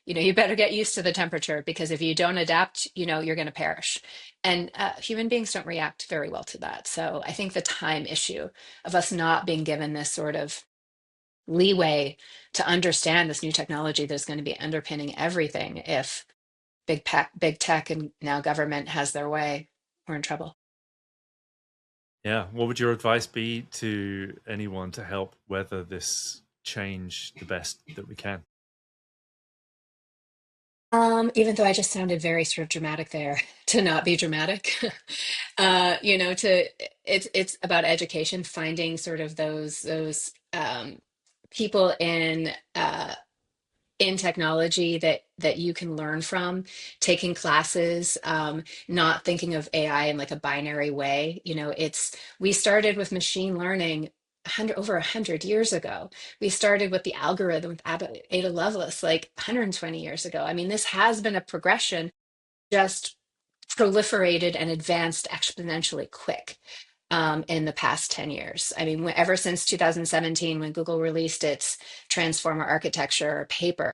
You better get used to the temperature because if you don't adapt, you're going to perish. And human beings don't react very well to that. So I think the time issue of us not being given this sort of leeway to understand this new technology that's going to be underpinning everything, if big tech and now government has their way, we're in trouble. Yeah. What would your advice be to anyone to help weather this change the best that we can? Even though I just sounded very sort of dramatic there, to not be dramatic, it's about education, finding sort of those people in technology that you can learn from, taking classes, not thinking of AI in like a binary way. We started with machine learning over 100 years ago. We started with the algorithm with Ada Lovelace like 120 years ago. I mean, this has been a progression, just proliferated and advanced exponentially quick in the past 10 years. I mean, ever since 2017, when Google released its transformer architecture paper,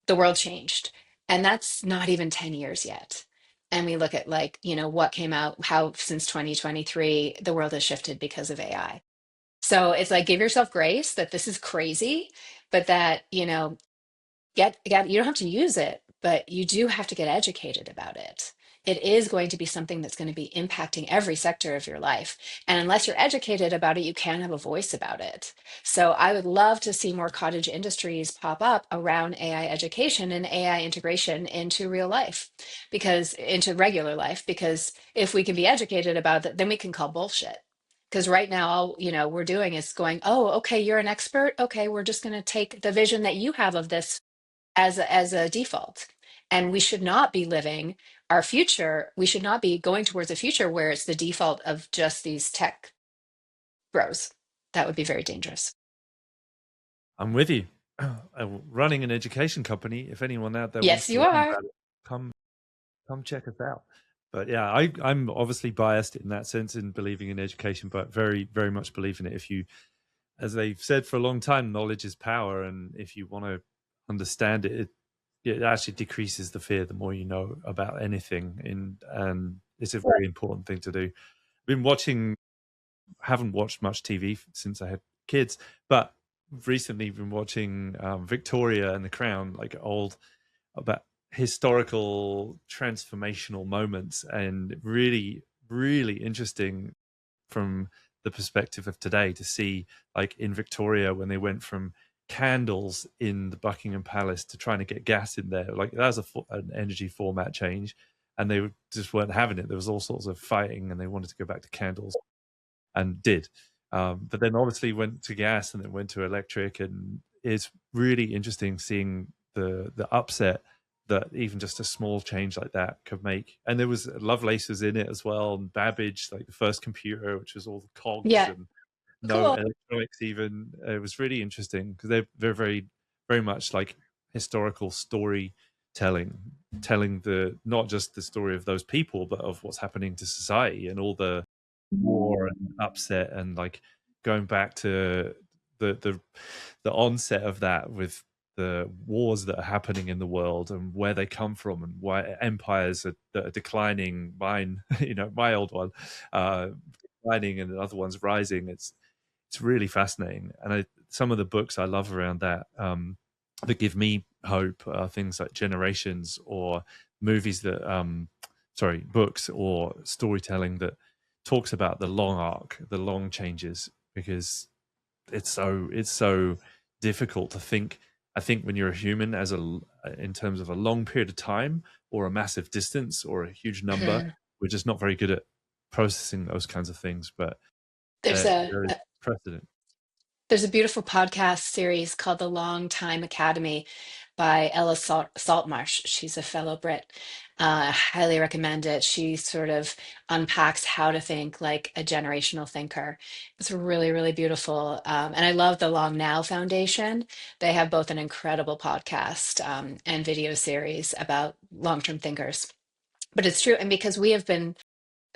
the world changed. And that's not even 10 years yet. And we look at like, what came out, how since 2023, the world has shifted because of AI. So it's like, give yourself grace that this is crazy, but that, you don't have to use it, but you do have to get educated about it. It is going to be something that's going to be impacting every sector of your life. And unless you're educated about it, you can't have a voice about it. So I would love to see more cottage industries pop up around AI education and AI integration into real life, because into regular life, because if we can be educated about it, then we can call bullshit. Because right now, all we're doing is going, oh, okay, you're an expert. Okay, we're just going to take the vision that you have of this as a default. And we should not be living our future. We should not be going towards a future where it's the default of just these tech bros. That would be very dangerous. I'm with you. Running an education company. If anyone out there wants Yes, to you learn are. about it, come check us out. But yeah, I'm obviously biased in that sense in believing in education, but very, very much believe in it. If you, as they've said for a long time, knowledge is power, and if you want to understand it, it actually decreases the fear the more you know about anything. And it's a very important thing to do. Been watching, haven't watched much TV since I had kids, but recently been watching Victoria and the Crown, like old, about historical transformational moments, and really, really interesting from the perspective of today to see, like in Victoria, when they went from candles in the Buckingham Palace to trying to get gas in there. Like that was an energy format change, and they just weren't having it. There was all sorts of fighting, and they wanted to go back to candles, and did. But then obviously went to gas, and then went to electric, and it's really interesting seeing the upset that even just a small change like that could make. And there was Lovelace was in it as well, and Babbage, like the first computer, which was all the cogs Yeah, and no cool. electronics even. It was really interesting because they're very, very much like historical storytelling, telling the not just the story of those people, but of what's happening to society and all the war and upset, and like going back to the the onset of that with the wars that are happening in the world and where they come from and why empires that are declining. Mine, my old one, declining, and other ones rising. It's really fascinating, and some of the books I love around that that give me hope are things like Generations, or movies that books or storytelling that talks about the long arc, the long changes, because it's so difficult to think. I think when you're a human, in terms of a long period of time or a massive distance or a huge number, Mhm. we're just not very good at processing those kinds of things, but There's a there is precedent. There's a beautiful podcast series called The Long Time Academy by Ella Saltmarsh. She's a fellow Brit. I highly recommend it. She sort of unpacks how to think like a generational thinker. It's really, really beautiful. And I love the Long Now Foundation. They have both an incredible podcast and video series about long-term thinkers. But it's true. And because we have been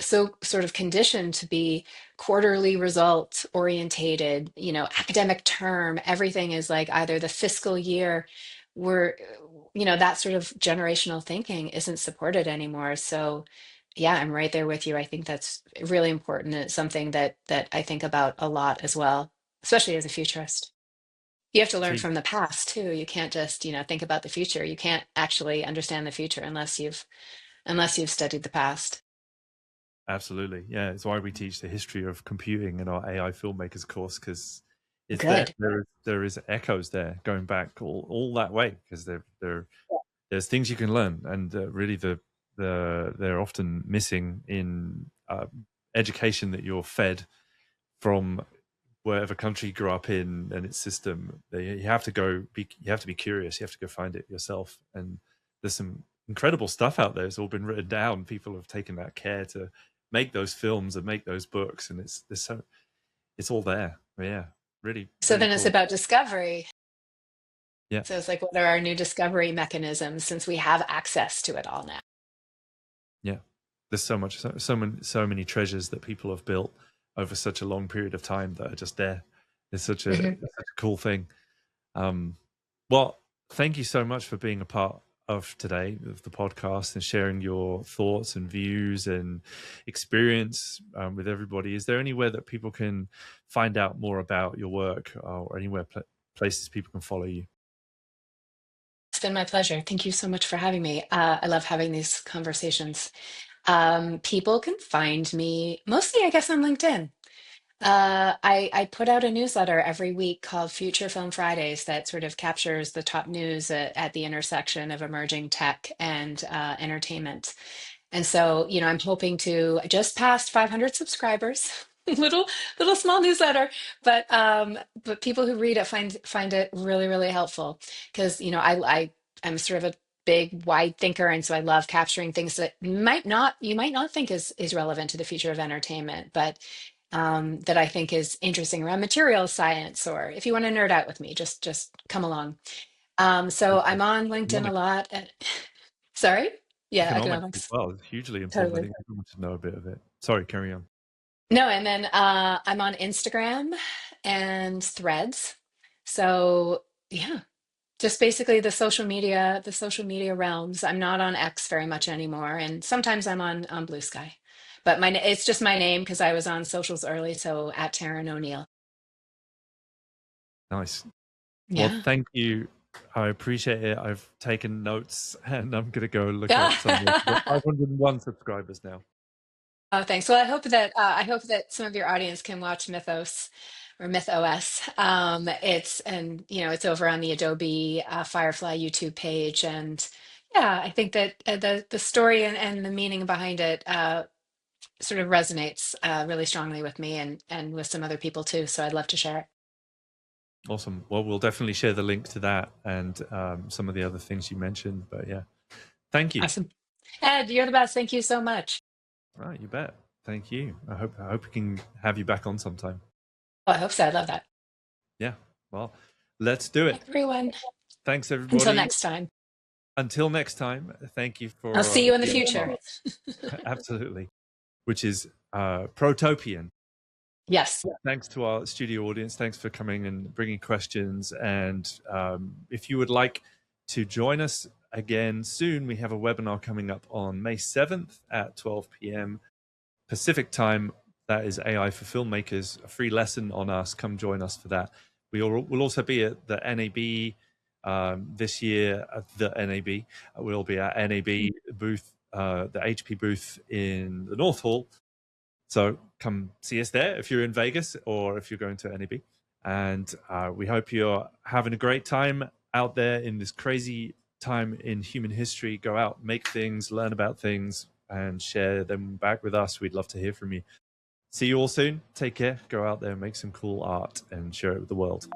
so sort of conditioned to be quarterly result orientated, academic term, everything is like either the fiscal year. We're, that sort of generational thinking isn't supported anymore. So yeah, I'm right there with you. I think that's really important. It's something that I think about a lot as well, especially as a futurist. You have to learn Gee, from the past too. You can't just, think about the future. You can't actually understand the future unless you've studied the past. absolutely. Yeah, it's why we teach the history of computing in our AI filmmakers course, because it's Good. there is echoes there going back all that way, because there's things you can learn, and really they're often missing in education that you're fed from whatever country you grew up in and its system. You have to you have to be curious. You have to go find it yourself. And there's some incredible stuff out there. It's all been written down. People have taken that care to make those films and make those books, and it's all there. But yeah, really, So really then it's cool. about discovery. Yeah, So it's like, what are our new discovery mechanisms since we have access to it all now? yeah. There's so many treasures that people have built over such a long period of time that are just there. Mhm. It's such a cool thing. Um, well, thank you so much for being a part of today of the podcast and sharing your thoughts and views and experience with everybody. Is there anywhere that people can find out more about your work, or anywhere places people can follow you? It's been my pleasure. Thank you so much for having me. I love having these conversations. People can find me mostly, I guess, on LinkedIn. I put out a newsletter every week called Future Film Fridays that sort of captures the top news at the intersection of emerging tech and entertainment. And so, I'm hoping to I just passed 500 subscribers. Little small newsletter, but people who read it find it really, really helpful because I'm sort of a big wide thinker, and so I love capturing things that you might not think is relevant to the future of entertainment, but that I think is interesting around material science, or if you want to nerd out with me, just come along. So I'm on LinkedIn a Economics, lot. Sorry? Yeah, economics as economics. well is hugely important. I Totally. think everyone should know a bit of it. Sorry, carry on. No, and then I'm on Instagram and Threads. So yeah, just basically the social media realms. I'm not on X very much anymore, and sometimes I'm on Blue Sky. But it's just my name because I was on socials early, so at Taryn O'Neill. Nice. Well, Yeah. thank you. I appreciate it. I've taken notes, and I'm going to go look at some more. We've got 501 subscribers now. Oh, thanks. Well, I hope that some of your audience can watch Mythos or Mythos. It's over on the Adobe Firefly YouTube page, and yeah, I think that the story and the meaning behind it sort of resonates really strongly with me and with some other people too. So I'd love to share it. Awesome. Well, we'll definitely share the link to that and some of the other things you mentioned. But yeah, thank you. Awesome. Ed, you're the best. Thank you so much. Right, you bet. Thank you. I hope we can have you back on sometime. Oh, I hope so. I love that. Yeah. Well, let's do it. Everyone, Thanks, until everybody. next time. Until next time. Thank you I'll for see you in the being a future. part. Absolutely. Which is Protopian. Yes. Thanks to our studio audience. Thanks for coming and bringing questions. And if you would like to join us again soon, we have a webinar coming up on May 7th at 12 p.m. Pacific time. That is AI for Filmmakers, a free lesson on us. Come join us for that. We'll also be at the NAB this year. At the NAB, we'll be at NAB booth, the HP booth in the North Hall. So come see us there if you're in Vegas or if you're going to NAB. And we hope you're having a great time out there in this crazy time in human history. Go out, make things, learn about things, and share them back with us. We'd love to hear from you. See you all soon. Take care. Go out there and make some cool art and share it with the world.